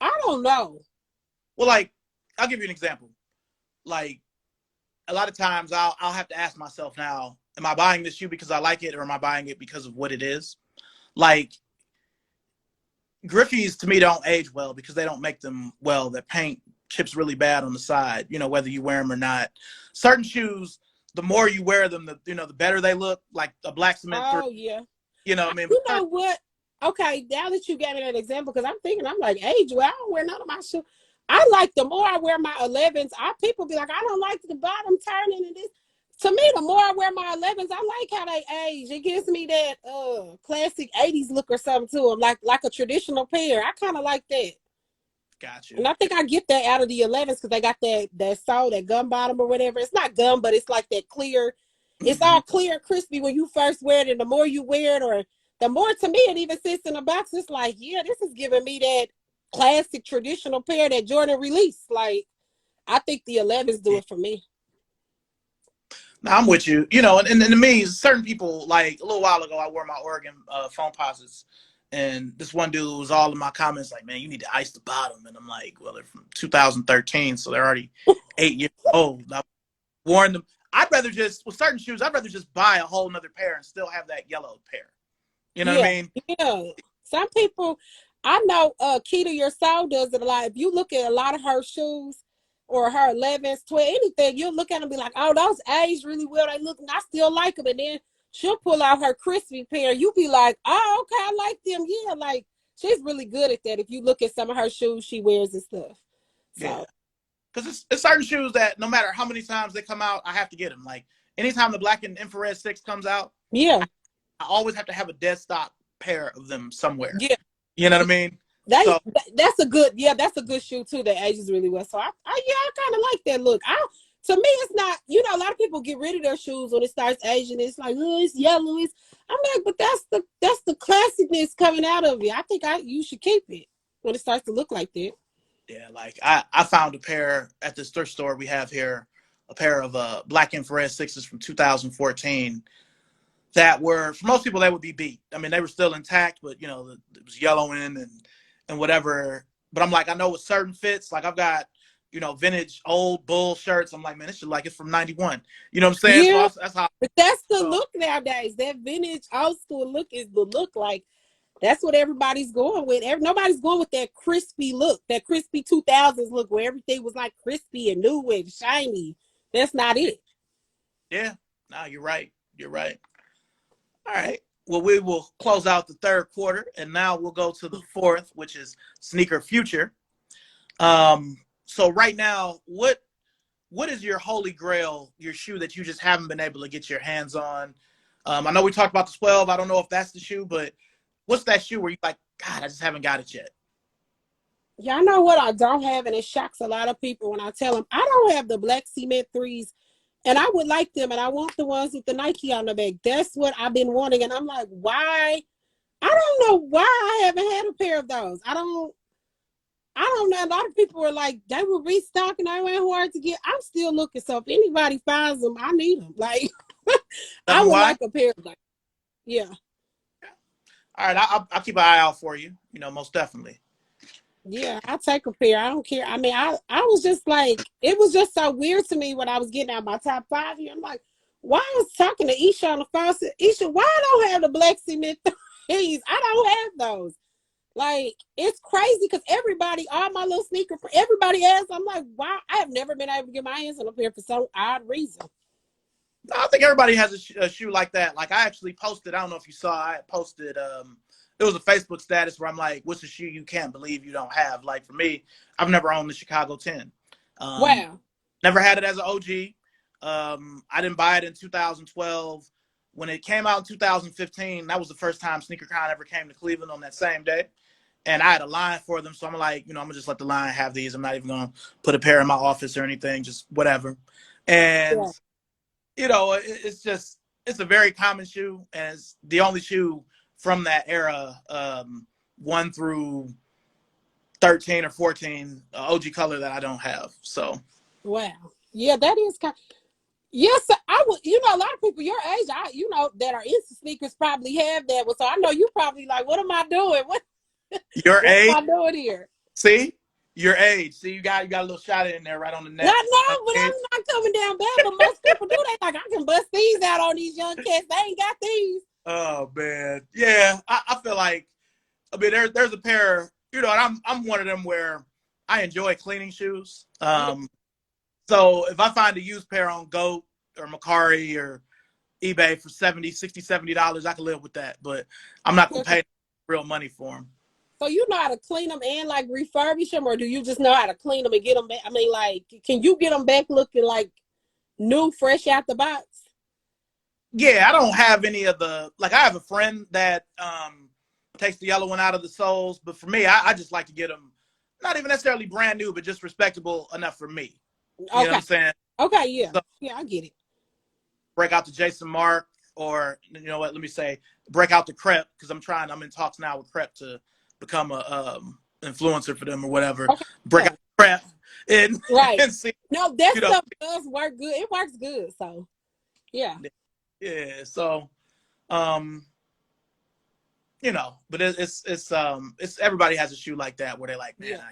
I don't know. Well, like, I'll give you an example. Like, a lot of times I'll have to ask myself now, am I buying this shoe because I like it, or am I buying it because of what it is? Like, Griffies to me don't age well because they don't make them well. Their paint chips really bad on the side, whether you wear them or not. Certain shoes, the more you wear them, the better they look, like a black cement. Oh yeah. I mean, You know what? Okay, now that you gave me that example, because I'm like, age well, I don't wear none of my shoes. I like the more I wear my 11s. People be like, I don't like the bottom turning and this. To me, the more I wear my 11s, I like how they age. It gives me that classic 80s look or something to them, like a traditional pair. I kind of like that. Got you. And I think I get that out of the 11s because they got that sole, that gum bottom or whatever. It's not gum, but it's like that clear. It's all clear, crispy when you first wear it, and the more you wear it, or the more, to me, it even sits in the box. It's like, yeah, this is giving me that classic traditional pair that Jordan released. Like, I think the 11s do it for me. Now, I'm with you. And to me, certain people, like a little while ago, I wore my Oregon phone posits, and this one dude was all in my comments like, man, you need to ice the bottom. And I'm like, well, they're from 2013, so they're already 8 years old. I've worn them. With certain shoes, I'd rather just buy a whole nother pair and still have that yellow pair. You know what I mean? Yeah. Some people, I know Keita Your Soul does it a lot. If you look at a lot of her shoes or her 11s, 12, anything, you'll look at them and be like, oh, those age really well. They look, and I still like them. And then she'll pull out her crispy pair. You be like, oh, okay, I like them. Yeah, like, she's really good at that if you look at some of her shoes she wears and stuff. So. Yeah. Because it's certain shoes that no matter how many times they come out, I have to get them. Like, anytime the black and infrared 6 comes out, yeah, I always have to have a dead stock pair of them somewhere. Yeah. You know what I mean? That's a good shoe too that ages really well. So I kind of like that look. To me, it's not, a lot of people get rid of their shoes when it starts aging. It's like, oh, it's yellow. I'm like, but that's the classicness coming out of it. I think you should keep it when it starts to look like that. Yeah, like I found a pair at this thrift store we have here, a pair of black infrared 6s from 2014 that were, for most people, they would be beat. I mean, they were still intact, but, it was yellowing and whatever. But I'm like, I know with certain fits, like I've got, vintage old Bull shirts. I'm like, man, this shit like it's from 91. You know what I'm saying? Yeah, so that's how. But that's the look nowadays. That vintage old school look is the look. Like, That's what everybody's going with. Nobody's going with that crispy look, that crispy 2000s look where everything was like crispy and new and shiny. That's not it. Yeah, no, you're right. You're right. All right. Well, we will close out the third quarter, and now we'll go to the fourth, which is sneaker future. So right now, what is your holy grail, your shoe that you just haven't been able to get your hands on? I know we talked about the 12. I don't know if that's the shoe, but what's that shoe where you're like, God, I just haven't got it yet? Y'all know what I don't have, and it shocks a lot of people when I tell them I don't have the black cement threes, and I would like them, and I want the ones with the Nike on the back. That's what I've been wanting, and I'm like, why? I don't know why I haven't had a pair of those. I don't know. A lot of people were like, they were restocking. They went hard to get. I'm still looking. So if anybody finds them, I need them. Like, Tell I me would why. like a pair of them. Yeah. All right, I'll keep an eye out for you. Most definitely. Yeah, I'll take a pair. I don't care. I mean, I was just like, it was just so weird to me when I was getting out my top five here. I'm like, why I was talking to Isha on the phone. Said, Isha, why I don't have the black cement threes? I don't have those. Like, it's crazy because everybody, all my little sneaker, everybody has. I'm like, why? I have never been able to get my hands on a pair for some odd reason. I think everybody has a shoe like that. Like I actually posted. I don't know if you saw. I posted. It was a Facebook status where I'm like, "What's a shoe you can't believe you don't have?" Like for me, I've never owned the Chicago 10. Wow. Never had it as an OG. I didn't buy it in 2012. When it came out in 2015, that was the first time SneakerCon ever came to Cleveland on that same day. And I had a line for them. So I'm like, I'm going to just let the line have these. I'm not even going to put a pair in my office or anything, just whatever. And, Yeah. it's a very common shoe. And it's the only shoe from that era, 1 through 13 or 14, OG color that I don't have. So, Wow. Yeah, that is kind. Yes, I would. A lot of people your age, that are into sneakers probably have that one. So I know you probably like, what am I doing? your What age, am I doing here? see? Your age. See, you got a little shot in there right on the Not neck. no, but I'm not coming down bad. But most people do. They like, I can bust these out on these young cats. They ain't got these. Oh man, yeah. I feel like there's a pair. And I'm one of them where I enjoy cleaning shoes. Yeah. So if I find a used pair on Goat or Macari or eBay for $70, $60, $70, I can live with that. But I'm not gonna pay real money for them. So you know how to clean them and like refurbish them, or do you just know how to clean them and get them back? I mean, like, can you get them back looking like new, fresh out the box? Yeah, I don't have any of the like. I have a friend that takes the yellow one out of the soles, but for me, I just like to get them not even necessarily brand new, but just respectable enough for me. You know what Okay. I'm saying? Okay. Yeah. So Yeah, I get it. break out the Jason Mark, or you know what? Let me say, break out the Crep because I'm in talks now with Crep to become a influencer for them or whatever. Okay. Break out the Crep and Right. and see, No, that you know, stuff does work good. It works good. So yeah. yeah. So, um, but it's everybody has a shoe like that where they're like, man, Yeah.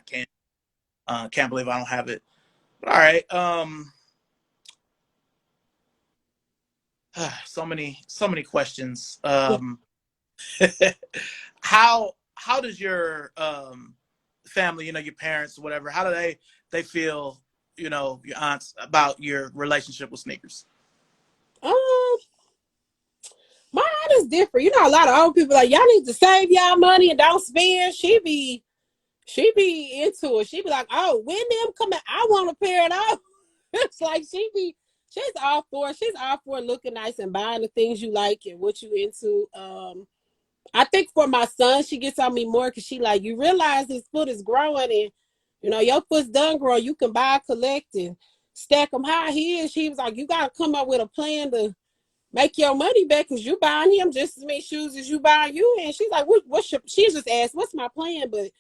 I can't believe I don't have it. But all right, so many questions. How does your family, your parents, whatever, how do they feel, your aunts about your relationship with sneakers? Um, mine is different. A lot of old people like y'all need to save y'all money and don't spend. She be into it. She be like, oh, when them coming, I want to pair it up. It's like she's all for it. She's all for looking nice and buying the things you like and what you into. I think for my son, she gets on me more because she like, you realize his foot is growing and your foot's done growing. You can buy, collect, and stack them high. She was like, you got to come up with a plan to make your money back because you buying him just as many shoes as you buying you. And she's like, she just asked, what's my plan? But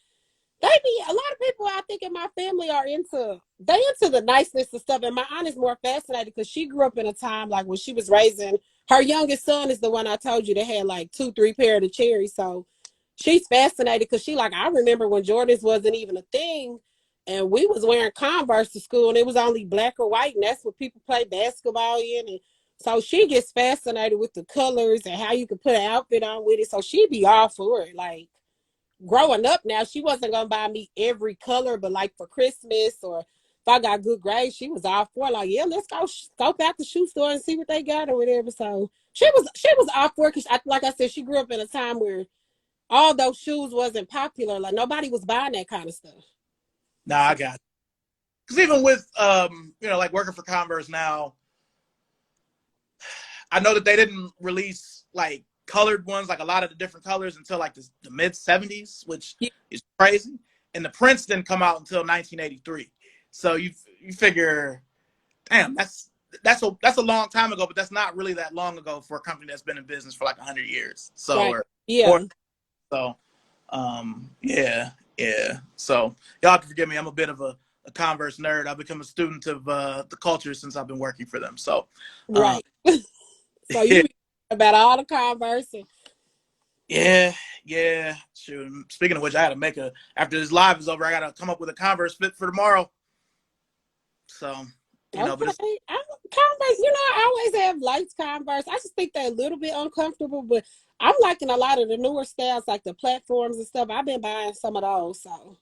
a lot of people I think in my family are into the niceness and stuff. And my aunt is more fascinated because she grew up in a time like when she was raising her youngest son is the one I told you that had like 2-3 pair of the cherries. So she's fascinated because she like, I remember when Jordans wasn't even a thing and we was wearing Converse to school and it was only black or white and that's what people play basketball in. And So she gets fascinated with the colors and how you can put an outfit on with it. So she be all for it. Like growing up now, she wasn't gonna buy me every color, but like for Christmas or if I got good grades, she was all for it. Like, yeah, let's go scope out the shoe store and see what they got or whatever. So she was all for it because like I said, she grew up in a time where all those shoes wasn't popular. Like nobody was buying that kind of stuff. Nah, So I got. Because even with like working for Converse now, I know that they didn't release like colored ones, like a lot of the different colors until like the mid '70s, which yeah, is crazy. And the prints didn't come out until 1983. So you figure, damn, that's a long time ago, but that's not really that long ago for a company that's been in business for like 100 years. So right. or Yeah. more. So yeah, yeah. So y'all can forgive me. I'm a bit of a Converse nerd. I've become a student of the culture since I've been working for them. So um, Right. So you be about all the Converse and yeah, yeah. Shoot. Speaking of which, I got to make after this live is over. I got to come up with a Converse fit for tomorrow. So but it's okay. Converse, I always have liked Converse. I just think they're a little bit uncomfortable, but I'm liking a lot of the newer styles, like the platforms and stuff. I've been buying some of those. So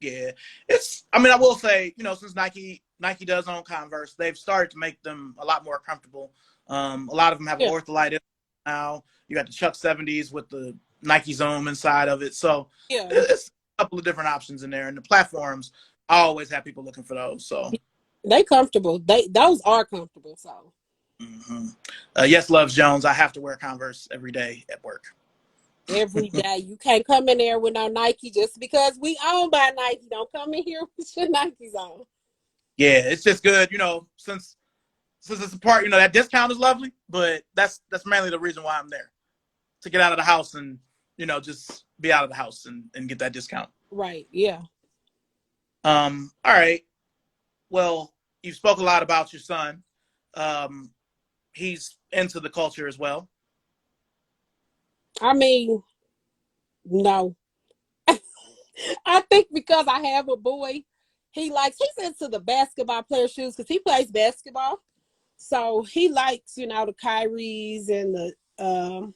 yeah. It's. I mean, I will say, since Nike does own Converse, they've started to make them a lot more comfortable. A lot of them have an yeah, ortholite now. You got the Chuck 70s with the Nike Zoom inside of it. So yeah, it's a couple of different options in there. And the platforms, I always have people looking for those. So they comfortable. Those are comfortable. So mm-hmm. Yes, Loves Jones. I have to wear Converse every day at work. every day you can't come in there with no Nike just because we own by Nike. Don't come in here with your Nikes on. Yeah, it's just good, since it's a part, that discount is lovely, but that's mainly the reason why I'm there. To get out of the house and, just be out of the house and get that discount. Right. Yeah. All right. Well, you spoke a lot about your son. Um, he's into the culture as well. I mean, no. I think because I have a boy, he's into the basketball player shoes because he plays basketball. So he likes, the Kyries and the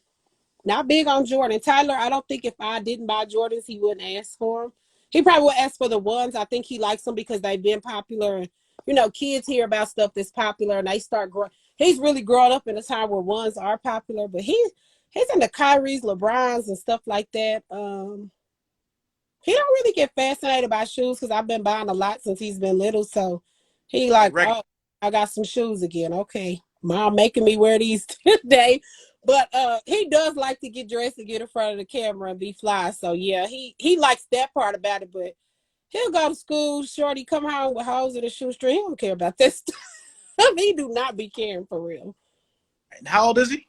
not big on Jordan. Tyler, I don't think if I didn't buy Jordans, he wouldn't ask for them. He probably would ask for the ones. I think he likes them because they've been popular. And, kids hear about stuff that's popular and they start growing. He's really grown up in a time where ones are popular, but he's into Kyries, LeBrons, and stuff like that. He don't really get fascinated by shoes because I've been buying a lot since he's been little. So he Like like, regular. oh, I got some shoes again. Okay, mom making me wear these today. But he does like to get dressed and get in front of the camera and be fly. So yeah, he likes that part about it. But he'll go to school, Shorty come home with holes in the shoestring. He don't care about this stuff. He do not be caring for real. And how old is he?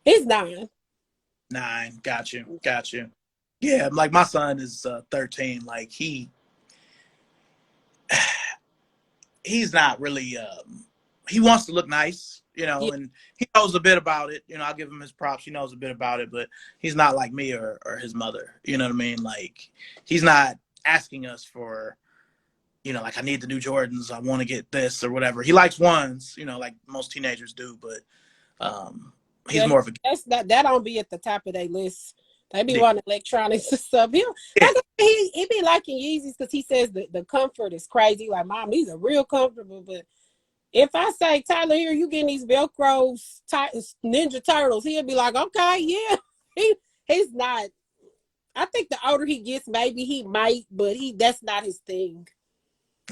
He's 9. 9. Got you. Got you. Yeah, like my son is 13. Like he's not really he wants to look nice, Yeah, and he knows a bit about it. I'll give him his props. He knows a bit about it, but he's not like me or his mother. You know what I mean? Like he's not asking us for, like I need the new Jordans. I want to get this or whatever. He likes ones, like most teenagers do, but he's yeah, more of a that don't be at the top of their list. They be yeah, wanting electronics and stuff. yeah. He be liking Yeezys because he says the comfort is crazy. Like, mom, these are real comfortable. But if I say, Tyler, here, you getting these Velcro Ninja Turtles, he'll be like, okay, yeah. He's not. I think the older he gets, maybe he might, but that's not his thing.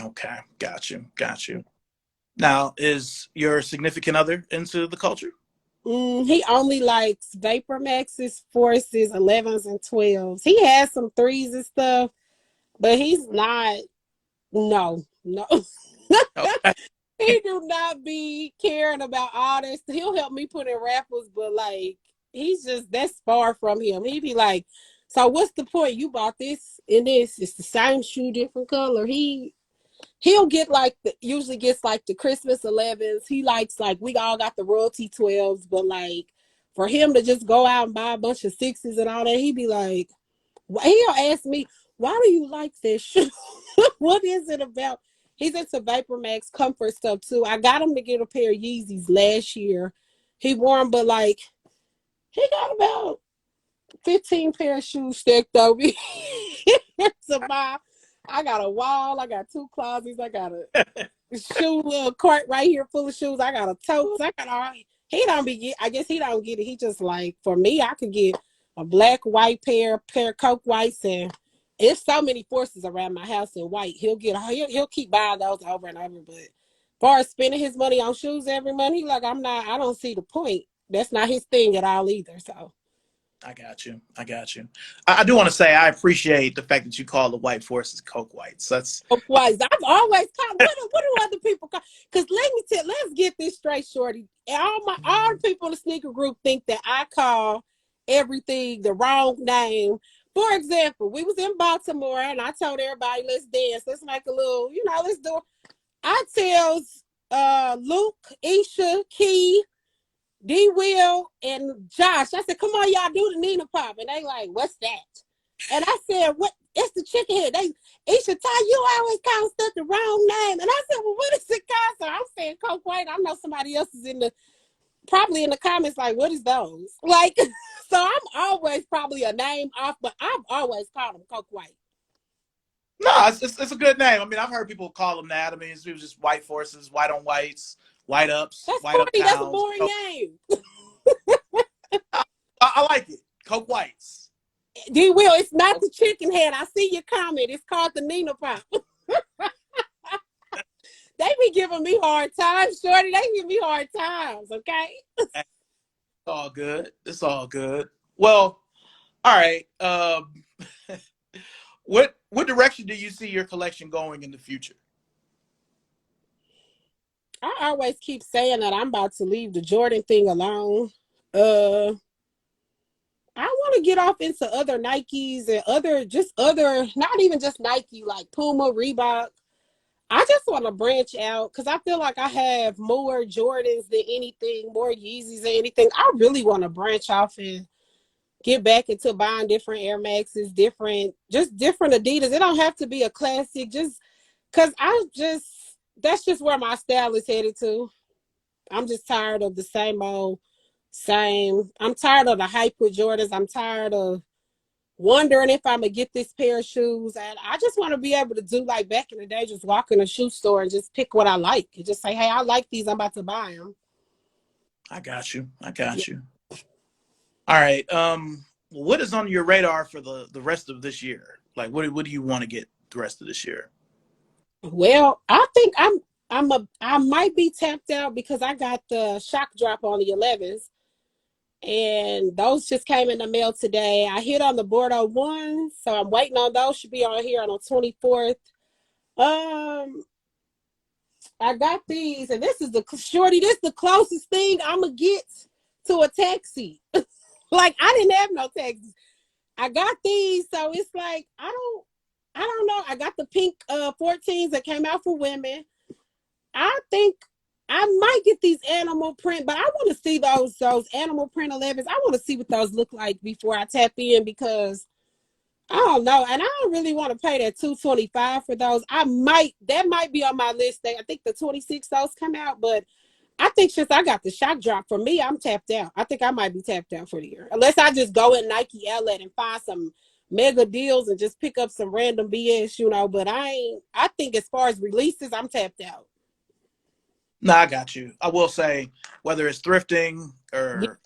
Okay, got you, got you. Now, is your significant other into the culture? He only likes Vapor Maxes, Forces, 11s, and 12s. He has some threes and stuff, but he's not. No, no. Okay. He do not be caring about all this. He'll help me put in raffles, but like that's far from him. He be like, so what's the point? You bought this and this. It's the same shoe, different color. He'll get usually gets like the Christmas 11s. He likes like we all got the royalty 12s, but like for him to just go out and buy a bunch of sixes and all that, he'd be like, he'll ask me, why do you like this shoe? What is it about? He's into Vapor Max comfort stuff too. I got him to get a pair of Yeezys last year He wore them, but like he got about 15 pair of shoes stacked over here to buy. I got a wall. I got 2 closets. I got a shoe little cart right here full of shoes. I got a tote. I got all. He don't be get. I guess he don't get it. He just like for me. I could get a black, white pair of Coke whites, and it's so many forces around my house in white. He'll keep buying those over and over. But as far as spending his money on shoes every month, he like I'm not. I don't see the point. That's not his thing at all either. So. I got you. I got you. I do want to say I appreciate the fact that you call the white forces Coke whites. That's Whites. I've always called. What do other people call? Because let's get this straight, Shorty. All the people in the sneaker group think that I call everything the wrong name. For example, we was in Baltimore and I told everybody, let's dance. Let's make a little, let's do it. I tells Luke, Isha, Key, D Will, and Josh. I said, come on, y'all do the Nina Pop. And they like, what's that? And I said, what? It's the chicken head. Isha, you always call stuff the wrong name. And I said, well, what is it called? So I'm saying Coke White. I know somebody else is probably in the comments like, what is those? Like, so I'm always probably a name off, but I've always called them Coke White. No, it's a good name. I mean, I've heard people call them that. I mean, it was just white forces, white on whites, white ups, That's white corny. That's a uptowns. boring name. I like it. Coke whites. D Will, it's not the chicken head. I see your comment. It's called the Nina Pop. They be giving me hard times, Shorty. They give me hard times, okay? It's all good. It's all good. Well, all right. What direction do you see your collection going in the future? I always keep saying that I'm about to leave the Jordan thing alone. I want to get off into other Nikes and other, not even just Nike, like Puma, Reebok. I just want to branch out because I feel like I have more Jordans than anything, more Yeezys than anything. I really want to branch off and get back into buying different Air Maxes, different Adidas. It don't have to be a classic, just because that's just where my style is headed to. I'm just tired of the same. I'm tired of the hype with Jordans. I'm tired of wondering if I'm gonna get this pair of shoes. And I just want to be able to do like back in the day, just walk in a shoe store and just pick what I like and just say, hey, I like these. I'm about to buy them. I got you. All right. What is on your radar for the rest of this year? Like, what do you want to get the rest of this year? Well, I think I might be tapped out because I got the shock drop on the 11s. And those just came in the mail today. I hit on the Bordeaux one, so I'm waiting on those. Should be on here on the 24th. I got these, and this is the Shorty. This is the closest thing I'm gonna get to a taxi. Like I didn't have no taxis. I got these, so it's like I don't know. I got the pink 14s that came out for women. I think I might get these animal print, but I want to see those animal print 11s. I want to see what those look like before I tap in because I don't know, and I don't really want to pay that $225 for those. That might be on my list. I think the 26 those come out, but I think since I got the shock drop for me, I'm tapped out. I think I might be tapped out for the year, unless I just go in Nike outlet and find some mega deals and just pick up some random BS, But I think as far as releases, I'm tapped out. No, I got you. I will say whether it's thrifting or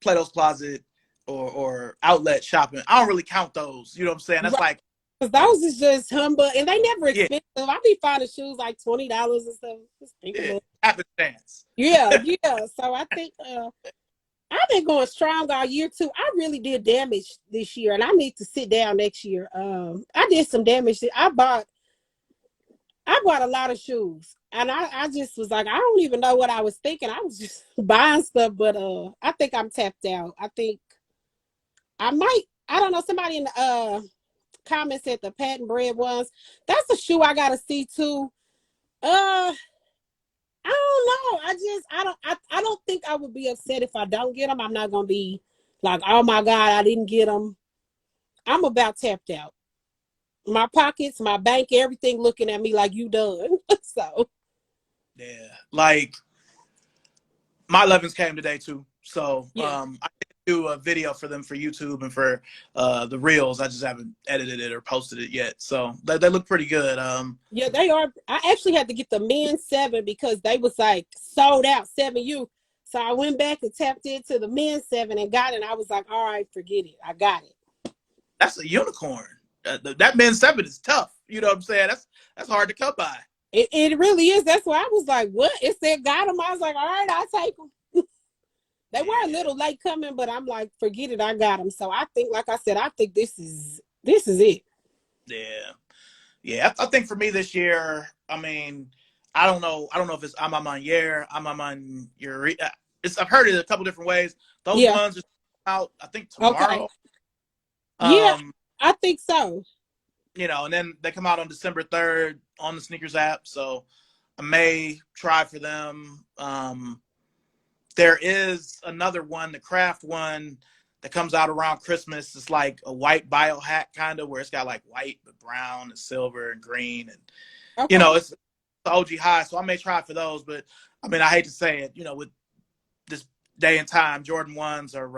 Plato's Closet or outlet shopping, I don't really count those. You know what I'm saying? That's right. Like because those is just humbug, and they never expensive. Yeah. I be finding shoes like $20 and stuff. Yeah, happenstance. Yeah. So I think I've been going strong all year too. I really did damage this year, and I need to sit down next year. I did some damage. I bought a lot of shoes, and I just was like, I don't even know what I was thinking. I was just buying stuff, but I think I'm tapped out. I think I might. I don't know. Somebody in the comments said the patent bread ones. That's a shoe I gotta see too. I don't know. I don't think I would be upset if I don't get them. I'm not gonna be like, oh my God, I didn't get them. I'm about tapped out. My pockets, my bank, everything looking at me like you done. So yeah, like My 11s came today too. So Yeah. I did do a video for them for YouTube and for the reels. I just haven't edited it or posted it yet. So they look pretty good. Yeah, they are. I actually had to get the men's 7 because they was like sold out 7U. So I went back and tapped into the men's 7 and got it. And I was like, all right, forget it. I got it. That's a unicorn. That men's 7 is tough. You know what I'm saying? That's hard to come by. It really is. That's why I was like, what? It said got them. I was like, all right, I'll take them. They were a Yeah, little late coming, but I'm like, forget it. I got them. So I think, like I said, I think this is it. yeah, yeah. I think for me this year, I mean, I don't know. I don't know if it's I'm on year, I'm on your. It's I've heard it a couple different ways. Those Yeah. ones are out. I think Okay. tomorrow. Yeah, Um, I think so. and then they come out on December 3rd on the sneakers app. So I may try for them. There is another one, the craft one that comes out around Christmas. It's like a white biohack kind of where it's got like white, but brown and silver and green. And, Okay. it's the OG high. So I may try for those. But I mean, I hate to say it, with this day and time, Jordan 1s are,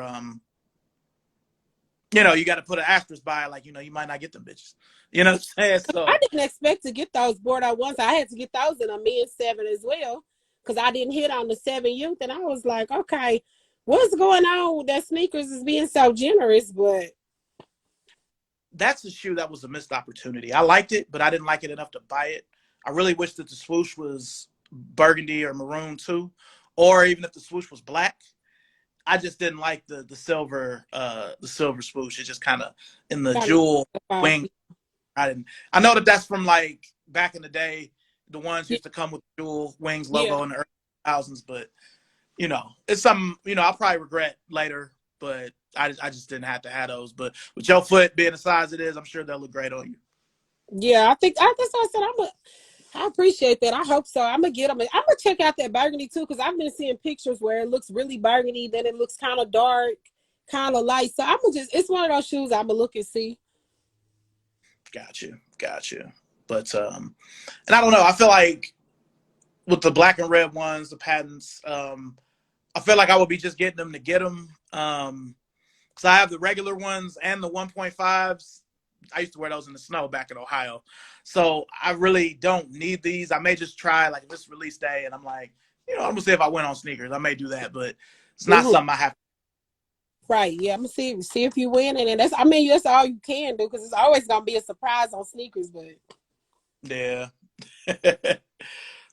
you got to put an asterisk by it. Like, you might not get them bitches. You know what I'm saying? I So didn't expect to get those Bordeaux ones. I had to get those in a men's 7 as well because I didn't hit on the 7 youth. And I was like, okay, what's going on with that sneakers is being so generous? But that's a shoe that was a missed opportunity. I liked it, but I didn't like it enough to buy it. I really wish that the swoosh was burgundy or maroon too, or even if the swoosh was black. I just didn't like the silver swoosh. It's just kind of in the kind of, jewel wing. I didn't. I know that that's from like back in the day. The ones yeah, used to come with the jewel wings yeah, logo in the early thousands, but it's something I'll probably regret later. But I just didn't have to have those. But with your foot being the size it is, I'm sure they'll look great on you. yeah. That's what I said. I appreciate that. I hope so. I'm gonna get them. I'm gonna check out that burgundy too because I've been seeing pictures where it looks really burgundy, then it looks kind of dark, kind of light. So I'm gonna just. It's one of those shoes I'm gonna look and see. Got you. But and I don't know. I feel like with the black and red ones, the patents, I feel like I would be just getting them to get them. Because I have the regular ones and the 1.5s. I used to wear those in the snow back in Ohio. So I really don't need these. I may just try like this release day and I'm like, I'm gonna see if I win on sneakers. I may do that, but it's not Mm-hmm. something I have. Right. Yeah. I'm gonna see if you win, and that's. I mean, that's all you can do because it's always gonna be a surprise on sneakers. But Yeah.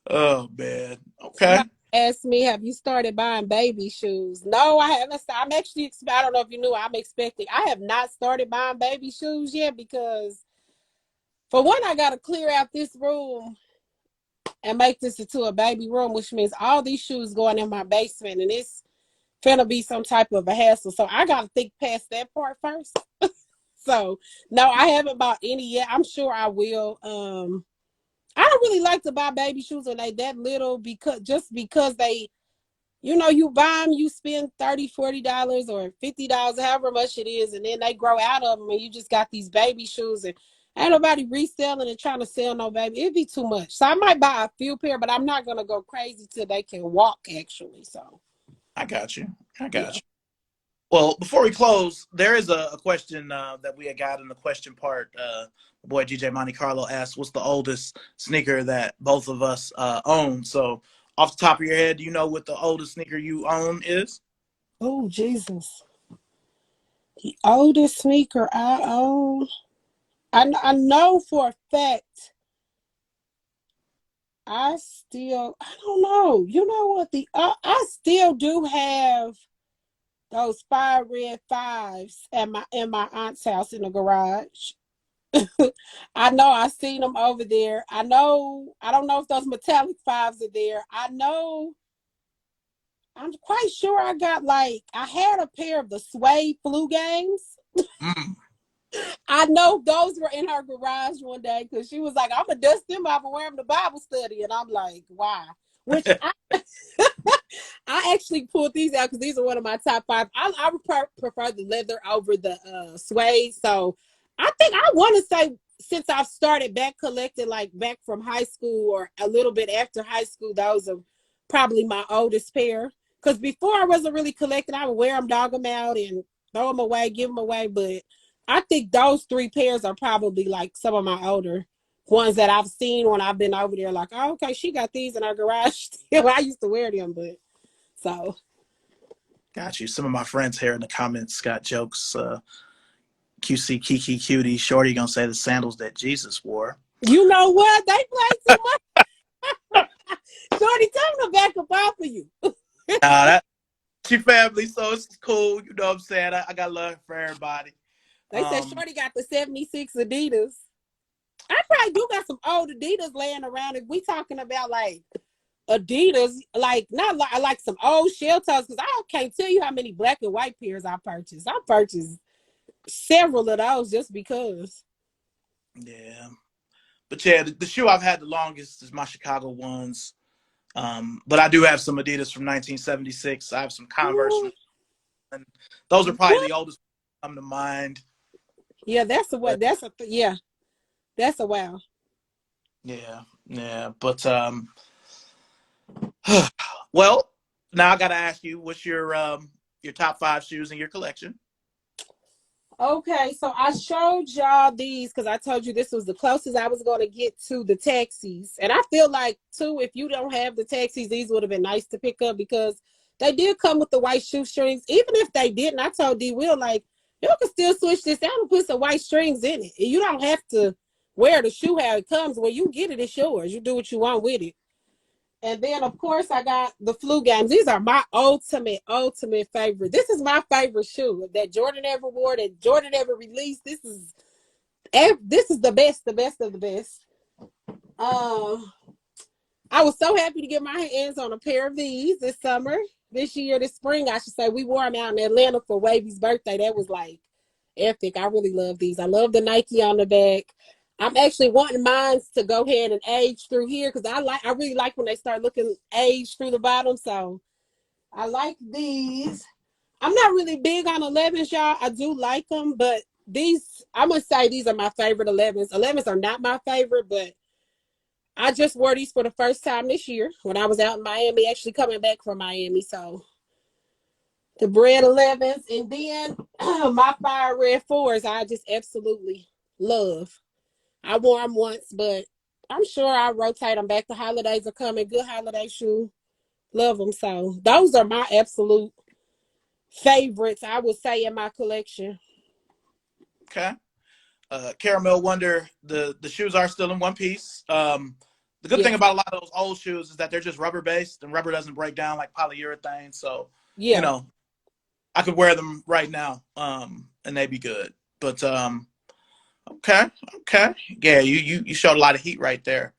Oh man. Okay. somebody asked me, "Have you started buying baby shoes?" No, I haven't. I'm actually. I don't know if you knew. I'm expecting. I have not started buying baby shoes yet because, for one, I gotta clear out this room and make this into a baby room, which means all these shoes going in my basement, and it's gonna be some type of a hassle. So I gotta think past that part first. So no, I haven't bought any yet. I'm sure I will. I don't really like to buy baby shoes when they that little because they, you buy them, you spend $30, $40 or $50, however much it is, and then they grow out of them, and you just got these baby shoes, and ain't nobody reselling and trying to sell no baby. It'd be too much. So I might buy a few pair, but I'm not gonna go crazy till they can walk actually. So I got you. I got yeah. you. Well, before we close, there is a question that we had got in the question part. The boy GJ Monte Carlo asked, "What's the oldest sneaker that both of us own?" So, off the top of your head, do you know what the oldest sneaker you own is? Oh Jesus. The oldest sneaker I own. I know for a fact I don't know. You know what? I still do have those fire red fives at my aunt's house in the garage. I know I seen them over there. I don't know if those metallic fives are there. I'm quite sure I had a pair of the suede flu games. Mm, I know those were in her garage one day because she was like, I'm gonna dust them off and wear them to Bible study. And I'm like, why? Which I actually pulled these out because these are one of my top 5. I would prefer the leather over the suede. So I think I want to say since I've started back collecting, like back from high school or a little bit after high school, those are probably my oldest pair. Because before I wasn't really collecting. I would wear them, dog them out, and throw them away, give them away. But I think those 3 pairs are probably like some of my older ones that I've seen when I've been over there. Like, oh, okay, she got these in her garage. I used to wear them, but so. Got you. Some of my friends here in the comments got jokes. QC Kiki Cutie Shorty gonna say the sandals that Jesus wore. You know what? They play too much. Shorty, tell them to back up off of you. That she family, so it's cool. You know what I'm saying? I got love for everybody. They said Shorty got the 76 Adidas. I probably do got some old Adidas laying around. If we talking about like Adidas, like not like some old shell toes, because I can't tell you how many black and white pairs I purchased. I purchased several of those just because. Yeah. But yeah, the shoe I've had the longest is my Chicago ones. But I do have some Adidas from 1976. I have some Converse from, and those are probably the oldest come to mind. Yeah, that's a what? Yeah, that's a wow. Yeah. But well, now I got to ask you, what's your top 5 shoes in your collection? Okay, so I showed y'all these because I told you this was the closest I was going to get to the taxis. And I feel like, too, if you don't have the taxis, these would have been nice to pick up because they did come with the white shoestrings. Even if they didn't, I told D. Will, like, you can still switch this out and put some white strings in it. You don't have to wear the shoe how it comes. When you get it, it's yours. You do what you want with it. And then, of course, I got the flu games. These are my ultimate favorite. This is my favorite shoe that Jordan ever wore, that Jordan ever released. This is the best of the best. I was so happy to get my hands on a pair of these this spring, I should say. We wore them out in Atlanta for Wavy's birthday. That was like epic. I really love these. I love the Nike on the back. I'm actually wanting mine to go ahead and age through here because I really like when they start looking age through the bottom. So I like these. I'm not really big on 11s, y'all. I do like them, but these, I'm gonna say these are my favorite 11s. 11s are not my favorite, but I just wore these for the first time this year when I was out in Miami, actually coming back from Miami. So the bread 11s, and then my fire red 4s, I just absolutely love. I wore them once, but I'm sure I'll rotate them back. The holidays are coming. Good holiday shoe. Love them. So those are my absolute favorites, I would say, in my collection. Okay. Caramel Wonder, the shoes are still in one piece. The good thing Yeah. about a lot of those old shoes is that they're just rubber based and rubber doesn't break down like polyurethane. So, you Yeah. know, I could wear them right now and they'd be good. But okay. Yeah, you showed a lot of heat right there.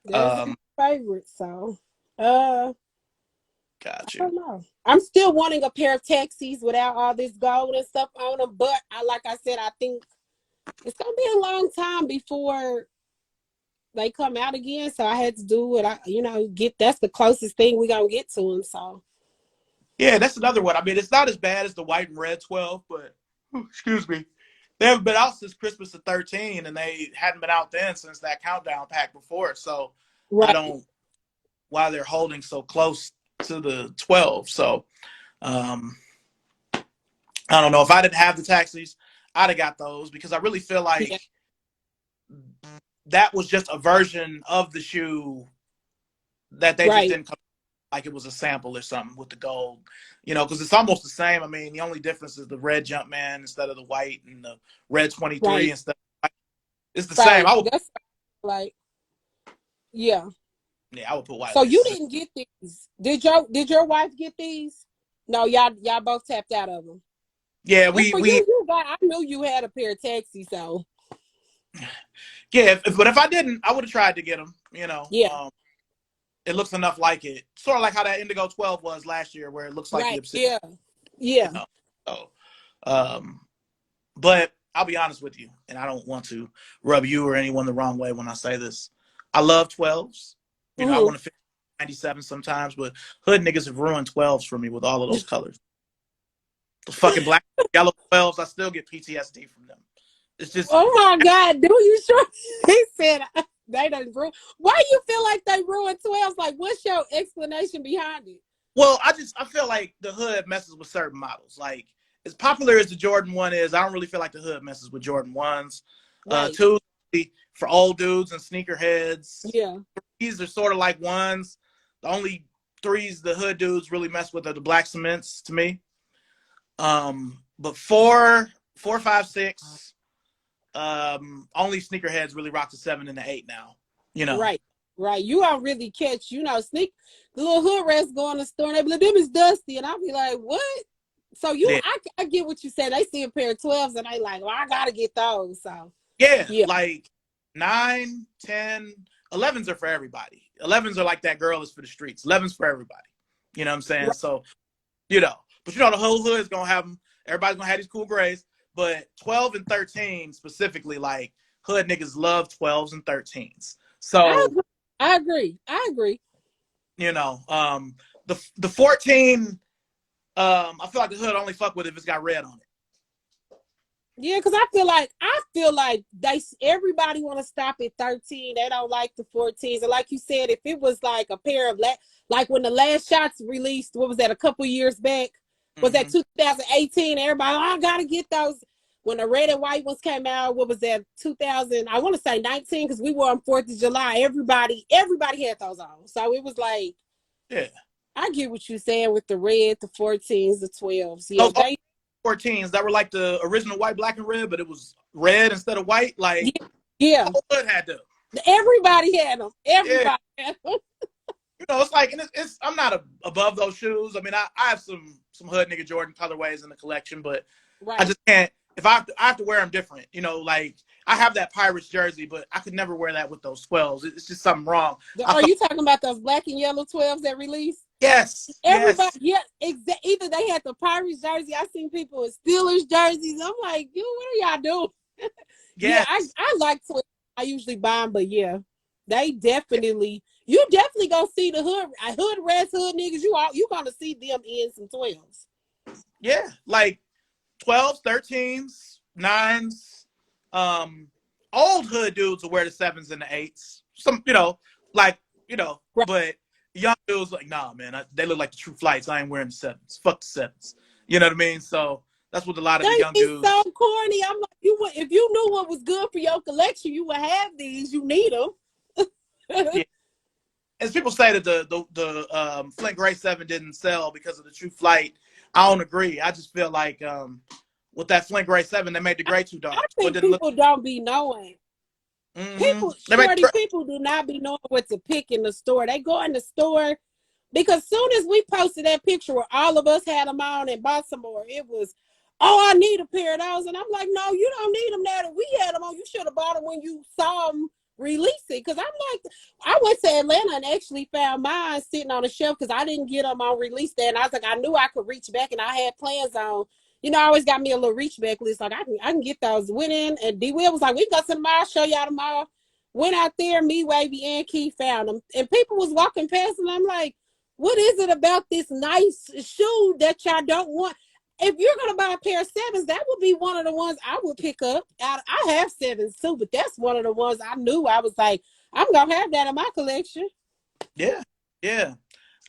That's Um, my favorite. So got I you. don't know. I'm still wanting a pair of taxis without all this gold and stuff on them, but like I said, I think it's gonna be a long time before they come out again. So I had to do what get. That's the closest thing we gonna get to them. So Yeah, that's another one. I mean, it's not as bad as the white and red 12, but excuse me. They haven't been out since Christmas of 13, and they hadn't been out then since that countdown pack before. So I right, don't why they're holding so close to the 12. So um, I don't know. If I didn't have the taxis, I'd have got those because I really feel yeah, like that was just a version of the shoe that they just right, didn't come like it was a sample or something with the gold, because it's almost the same. I mean, the only difference is the red Jumpman instead of the white and the red 23 right. instead of white. It's the same. So that's like, yeah. I would put white So you laces. didn't get these? Did your wife get these? No, y'all both tapped out of them. Yeah, And we for we you got. I knew you had a pair of taxis, so yeah. But if I didn't, I would have tried to get them. yeah, It looks enough like it, sort of like how that Indigo 12 was last year, where it looks like the right, Obsidian. yeah, yeah. You know, so um, but I'll be honest with you, and I don't want to rub you or anyone the wrong way when I say this. I love 12s. I Mm-hmm. want to fit 97 sometimes, but hood niggas have ruined 12s for me with all of those colors. The fucking black, yellow 12s, I still get PTSD from them. It's just, Oh my God, do you sure? He said they done ruin. Why you feel like they ruined 12s? Like, what's your explanation behind it? Well, I feel like the hood messes with certain models. Like as popular as the Jordan 1 is, I don't really feel like the hood messes with Jordan 1s. Right. Two for old dudes and sneakerheads. Yeah. These are sort of like 1s. The only 3s the hood dudes really mess with are the black cements to me. But 4, 5, 6, only sneakerheads really rock the 7 and the 8 now. You know. Right. Right. You don't really catch, the little hood rats go in the store and they be like, them is dusty. And I'll be like, what? So Yeah. I get what you said. They see a pair of 12s and they like, well, I gotta get those. So Yeah, yeah. like 9, 10, 11s are for everybody. 11s are like that girl is for the streets. 11s for everybody. You know what I'm saying? Right. So, but the whole hood is gonna have them. Everybody's gonna have these cool grays. But 12 and 13 specifically, like hood niggas love 12s and 13s. I So, agree. I agree. I agree. the 14, I feel like the hood only fuck with it if it's got red on it. Yeah, because I feel like everybody want to stop at 13. They don't like the 14s. And like you said, if it was like a pair of like when the last shots released, what was that, a couple years back? Was that 2018? Everybody, oh, I gotta get those. When the red and white ones came out, what was that, 2000? I want to say 19 because we were on 4th of July. Everybody had those on. So it was like, Yeah. I get what you're saying with the red, the 14s, the 12s. Yeah, Those 14s that were like the original white, black, and red, but it was red instead of white. Like, yeah. the whole hood had them. Everybody had them. Yeah. Everybody had them. It's like, and it's I'm not above those shoes. I mean, I have some hood nigga Jordan colorways in the collection, but Right. I just can't. If I have to wear them different, like I have that Pirates jersey, but I could never wear that with those 12s. It's just something wrong. Are you talking about those black and yellow 12s that released? Yes. Everybody, yes. Either they had the Pirates jersey. I seen people with Steelers jerseys. I'm like, what are y'all doing? Yes. Yeah, I like 12. I usually buy them, but yeah, you definitely gonna see the hood rats, hood niggas. You gonna see them in some 12s. Yeah, like 12s, 13s, 9s. Old hood dudes will wear the 7s and the 8s. Some, right. But young dudes like, nah, man, they look like the true flights. I ain't wearing the 7s. Fuck the 7s. You know what I mean? So that's what a lot of the young dudes. So corny. I'm like, if you knew what was good for your collection, you would have these. You need them. Yeah. As people say that the Flint Gray 7 didn't sell because of the true flight, I don't agree. I just feel like with that Flint Gray 7, they made the gray too dark. I think people don't be knowing. Mm-hmm. People do not be knowing what to pick in the store. They go in the store because soon as we posted that picture where all of us had them on in Baltimore, it was, oh, I need a pair of those. And I'm like, no, you don't need them now that we had them on. You should have bought them when you saw them release it. Because I'm like, I went to Atlanta and actually found mine sitting on the shelf because I didn't get them on release day. And I was like, I knew I could reach back and I had plans on. I always got me a little reach back list. Like, I can get those. Went in, and D. Will was like, we go to the mall, show y'all the mall. Went out there, me, Wavy, and Keith found them. And people was walking past, and I'm like, what is it about this nice shoe that y'all don't want? If you're going to buy a pair of 7s, that would be one of the ones I would pick up. I have 7s, too, but that's one of the ones I knew. I was like, I'm going to have that in my collection. Yeah, yeah.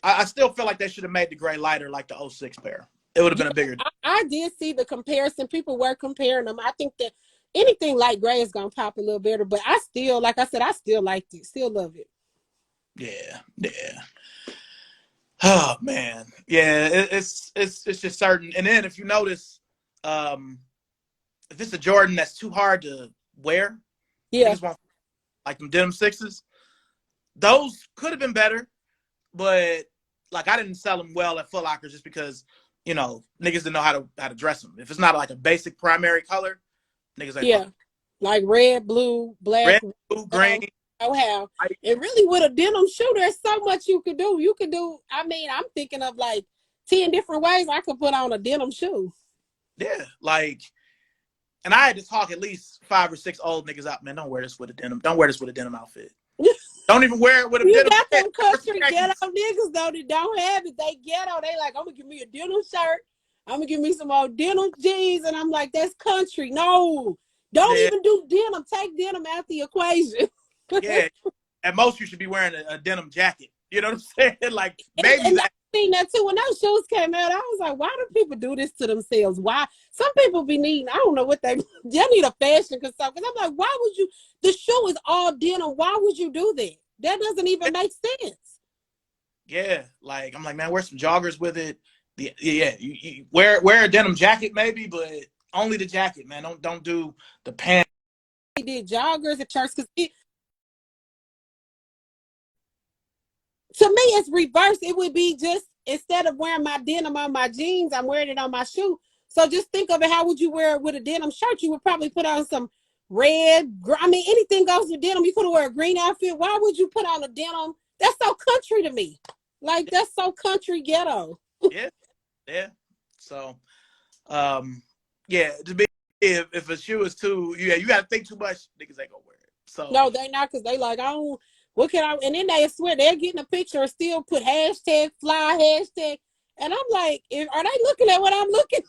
I still feel like they should have made the gray lighter like the 06 pair. It would have been a bigger. I did see the comparison. People were comparing them. I think that anything light gray is gonna pop a little better. But I still, like I said, I still liked it. Still love it. Yeah, yeah. Oh man, yeah. It's just certain. And then if you notice, if it's a Jordan that's too hard to wear, yeah, like them denim 6s. Those could have been better, but like I didn't sell them well at Foot Locker just because. Niggas didn't know how to dress them. If it's not like a basic primary color, niggas ain't like red, blue, black, red, blue, green. Oh, how it really with a denim shoe, there's so much you could do. You could do. I mean, I'm thinking of like 10 different ways I could put on a denim shoe. Yeah, like, and I had to talk at least 5 or 6 old niggas out. Man, don't wear this with a denim. Don't wear this with a denim outfit. Don't even wear it with a you denim. Got them country ghetto niggas though that don't have it. They ghetto. They like, I'm gonna give me a denim shirt. I'm gonna give me some old denim jeans, and I'm like, that's country. No, don't even do denim. Take denim out the equation. Yeah, at most you should be wearing a denim jacket. You know what I'm saying? Like maybe that. seen that too. When those shoes came out, I was like, why do people do this to themselves? Why? Some people be needing, I don't know what they need a fashion consultant. Because I'm like, why would you? The shoe is all denim. Why would you do that? That doesn't even make sense. Yeah, like I'm like, man, wear some joggers with it. Yeah, you wear a denim jacket maybe, but only the jacket, man. Don't do the pants. He did joggers at church because to me, it's reverse. It would be just instead of wearing my denim on my jeans, I'm wearing it on my shoe. So just think of it. How would you wear it with a denim shirt? You would probably put on some red. I mean, anything goes with denim. You could wear a green outfit. Why would you put on a denim? That's so country to me. Like that's so country ghetto. Yeah, yeah. So, yeah, to be if a shoe is too, yeah, you got to think too much. Niggas ain't gonna wear it. So no, they not because they like I don't. What can I? And then they swear they're getting a picture and still put hashtag fly hashtag. And I'm like, are they looking at what I'm looking?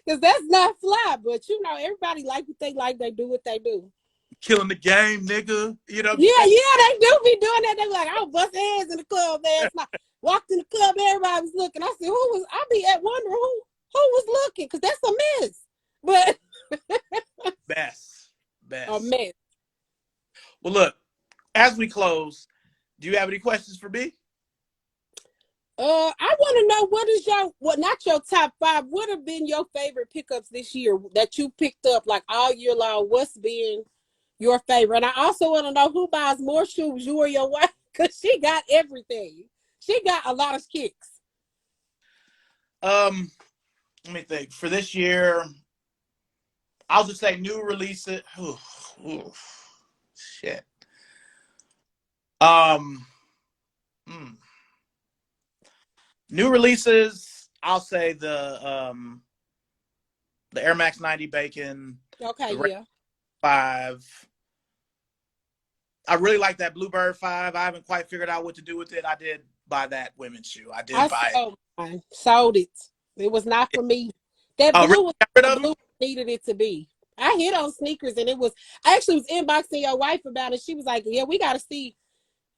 Because that's not fly. But you know, everybody like what they like. They do what they do. killing the game, nigga. You know what I'm Yeah, saying? yeah, they do be doing that. They like, I bust ass in the club last night. Walked in the club, everybody was looking. I said, who was? I be at wonder who was looking because that's a mess. But Best. a mess. Well, look, as we close, do you have any questions for me? I want to know not your top 5, what have been your favorite pickups this year that you picked up like all year long? What's been your favorite? And I also want to know who buys more shoes, you or your wife, because she got everything. She got a lot of kicks. Let me think. For this year, I'll just say new releases. Shit. Um, New releases. I'll say the Air Max 90 Bacon. Okay, yeah. 5. I really like that Bluebird 5. I haven't quite figured out what to do with it. I did buy that women's shoe. I did buy it. Sold it. It was not for me. That blue. blue was the blue needed it to be. I hit on sneakers and I actually was inboxing your wife about it. She was like, yeah, we got to see.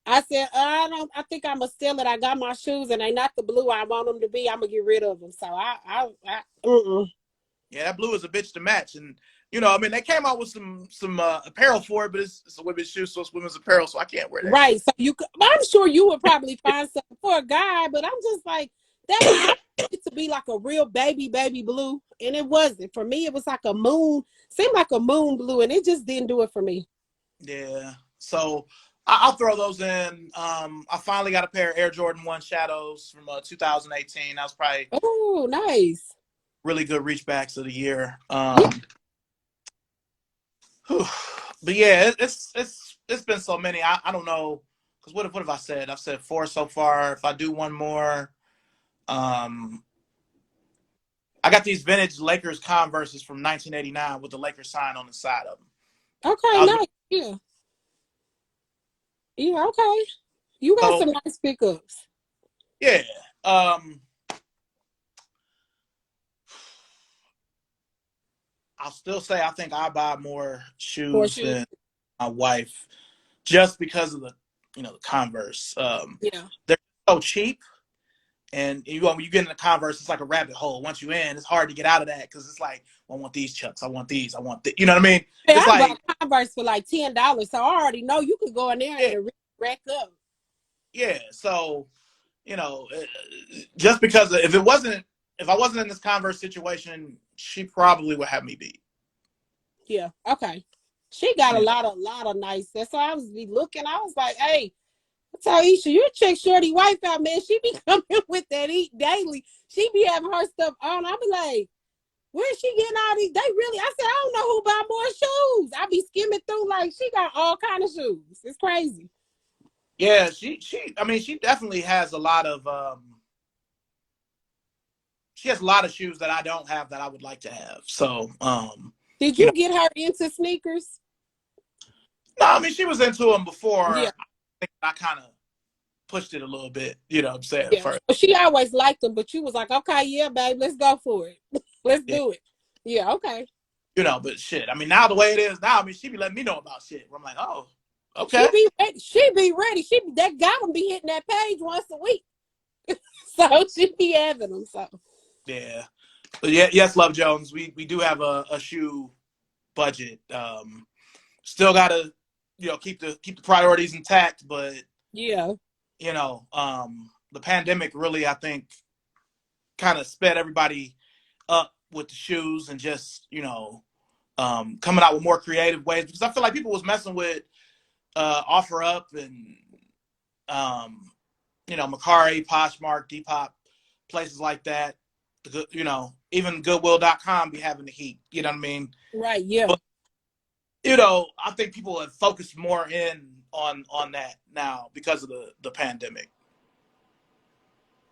I said, I think I'm going to sell it. I got my shoes and they not the blue I want them to be. I'm going to get rid of them. So Yeah, that blue is a bitch to match. And, you know, I mean, they came out with some apparel for it, but it's a women's shoe, so it's women's apparel, so I can't wear that. Right. So I'm sure you would probably find something for a guy, but I'm just like, that was I it to be like a real baby blue. And it wasn't. For me, it was like a moon, seemed like a moon blue, and it just didn't do it for me. Yeah. So I'll throw those in. I finally got a pair of Air Jordan 1 Shadows from 2018. That was probably nice. Really good reachbacks of the year. Yeah. But yeah, it's been so many. I don't know, because what have I said? I've said 4 so far. If I do one more, I got these vintage Lakers Converses from 1989 with the Lakers sign on the side of them. Okay, nice. Yeah. Yeah, okay. You got some nice pickups. Yeah. I'll still say I think I buy more shoes than my wife, just because of the Converse. They're so cheap, and when you get in the Converse, it's like a rabbit hole. Once you in, it's hard to get out of that because it's like, I want these Chucks, I want these, I want this. You know what I mean? Yeah, it's I bought Converse for like $10, so I already know you could go in there and rack up. Yeah, so just because if I wasn't in this Converse situation, she probably would have me beat. Yeah. Okay. She got a lot of nice. That's why I was looking. I was like, hey, I tell Isha, you check Shorty wife out, man. She be coming with that Eat Daily. She be having her stuff on. I be like, where's she getting all these? I said, I don't know who buy more shoes. I be skimming through, like, she got all kind of shoes. It's crazy. Yeah, she definitely has a lot of she has a lot of shoes that I don't have that I would like to have. So, did you get her into sneakers? No, I mean, she was into them before. Yeah. I think I kind of pushed it a little bit, you know what I'm saying? Yeah. First. She always liked them, but you was like, okay, yeah, babe, let's go for it. Let's do it. Yeah, okay. But shit, I mean, now the way it is now, I mean, she be letting me know about shit. I'm like, oh, okay. She be ready. That got them be hitting that page once a week. So she be having them. So Yeah. But yeah, yes, Love Jones. We do have a shoe budget. Still gotta, keep the priorities intact, but yeah, the pandemic really, I think, kind of sped everybody up with the shoes and just, coming out with more creative ways, because I feel like people was messing with Offer Up and Macari, Poshmark, Depop, places like that. Even Goodwill.com be having the heat. You know what I mean? right, yeah, But I think people have focused more in on that now because of the pandemic.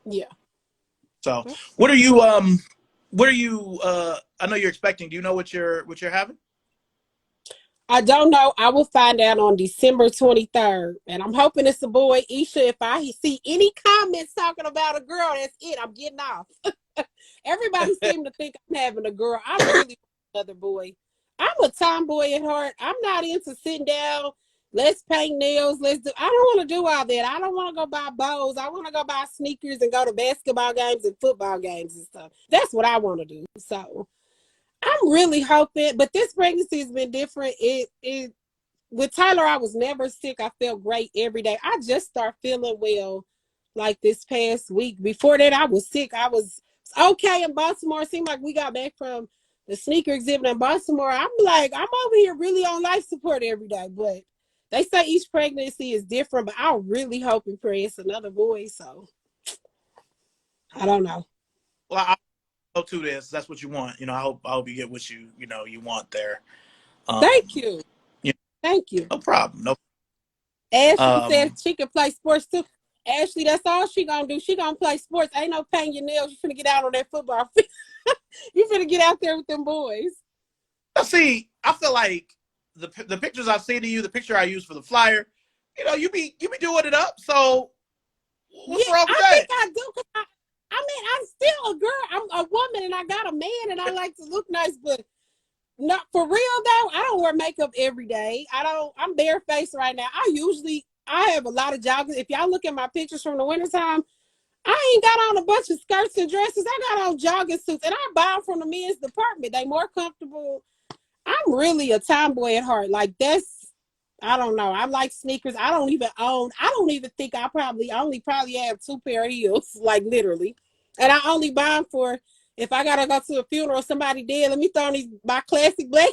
yeah. So, what are you I know you're expecting. Do you know what you're having? I don't know. I will find out on December 23rd. And I'm hoping it's a boy. Isha, if I see any comments talking about a girl, that's it. I'm getting off. Everybody seems to think I'm having a girl. I'm really another boy. I'm a tomboy at heart. I'm not into sitting down. Let's paint nails. I don't want to do all that. I don't want to go buy bows. I want to go buy sneakers and go to basketball games and football games and stuff. That's what I want to do. So I'm really hoping, but this pregnancy has been different. It with Tyler, I was never sick. I felt great every day. I just started feeling well like this past week. Before that, I was sick. I was okay in Baltimore. It seemed like we got back from the sneaker exhibit in Baltimore. I'm like, I'm over here really on life support every day. But they say each pregnancy is different, but I really hope and pray it's another boy. So I don't know. Well, I hope to this. That's what you want. I hope you get what you want there. Thank you. Yeah, Thank you. no problem. No. Ashley said Um, she can play sports too. Ashley, that's all she gonna do. She gonna play sports. Ain't no painting your nails. You finna get out on that football field. You finna get out there with them boys. see, I feel like the pictures I've seen of you, the picture I use for the flyer, you be doing it up. So what's Yeah, wrong with I that? think I do. I mean, I'm still a girl. I'm a woman, and I got a man, and I like to look nice. But not for real though. I don't wear makeup every day. I don't. I'm barefaced right now. I have a lot of joggers. If y'all look at my pictures from the wintertime, I ain't got on a bunch of skirts and dresses. I got on jogging suits, and I buy them from the men's department. They more comfortable. I'm really a tomboy at heart. Like that's, I don't know. I like sneakers. I don't even own. I don't even think I only probably have two pair of heels, like literally, and I only buy them for if I gotta go to a funeral, somebody dead. Let me throw on these my classic black.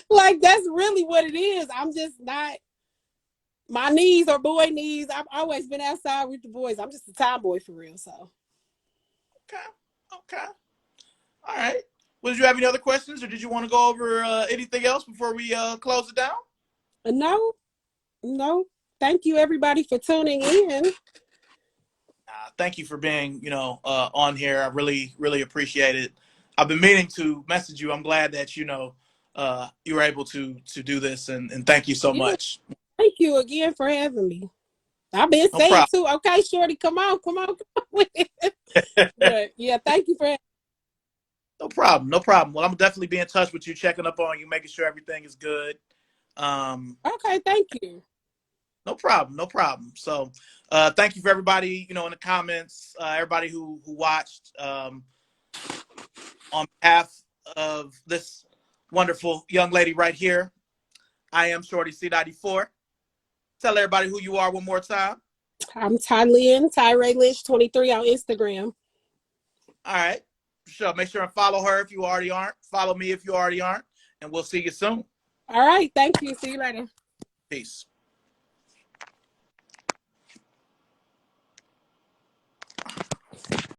Like that's really what it is. I'm just not. My knees are boy knees. I've always been outside with the boys. I'm just a tomboy for real. So Okay. Okay. All right. Well, did you have any other questions, or did you want to go over anything else before we close it down? no, no. Thank you everybody for tuning in. Thank you for being, on here. I really, really appreciate it. I've been meaning to message you. I'm glad that you were able to do this, and thank you so Yeah, much. thank you again for having me. I've been No saying problem. too. Okay, Shorty, come on, come on, come on. But yeah, thank you for having No problem. No problem. Well, I'm definitely be in touch with you, checking up on you, making sure everything is good. Um, me. Okay, thank you. no problem. No problem. So, thank you for everybody, in the comments, everybody who watched. On behalf of this wonderful young lady right here, I am Shorty C94. Tell everybody who you are one more time. I'm Tyray Lynch 23 on Instagram. All right. Sure. Make sure and follow her if you already aren't. Follow me if you already aren't. And we'll see you soon. All right, thank you. See you later. Peace.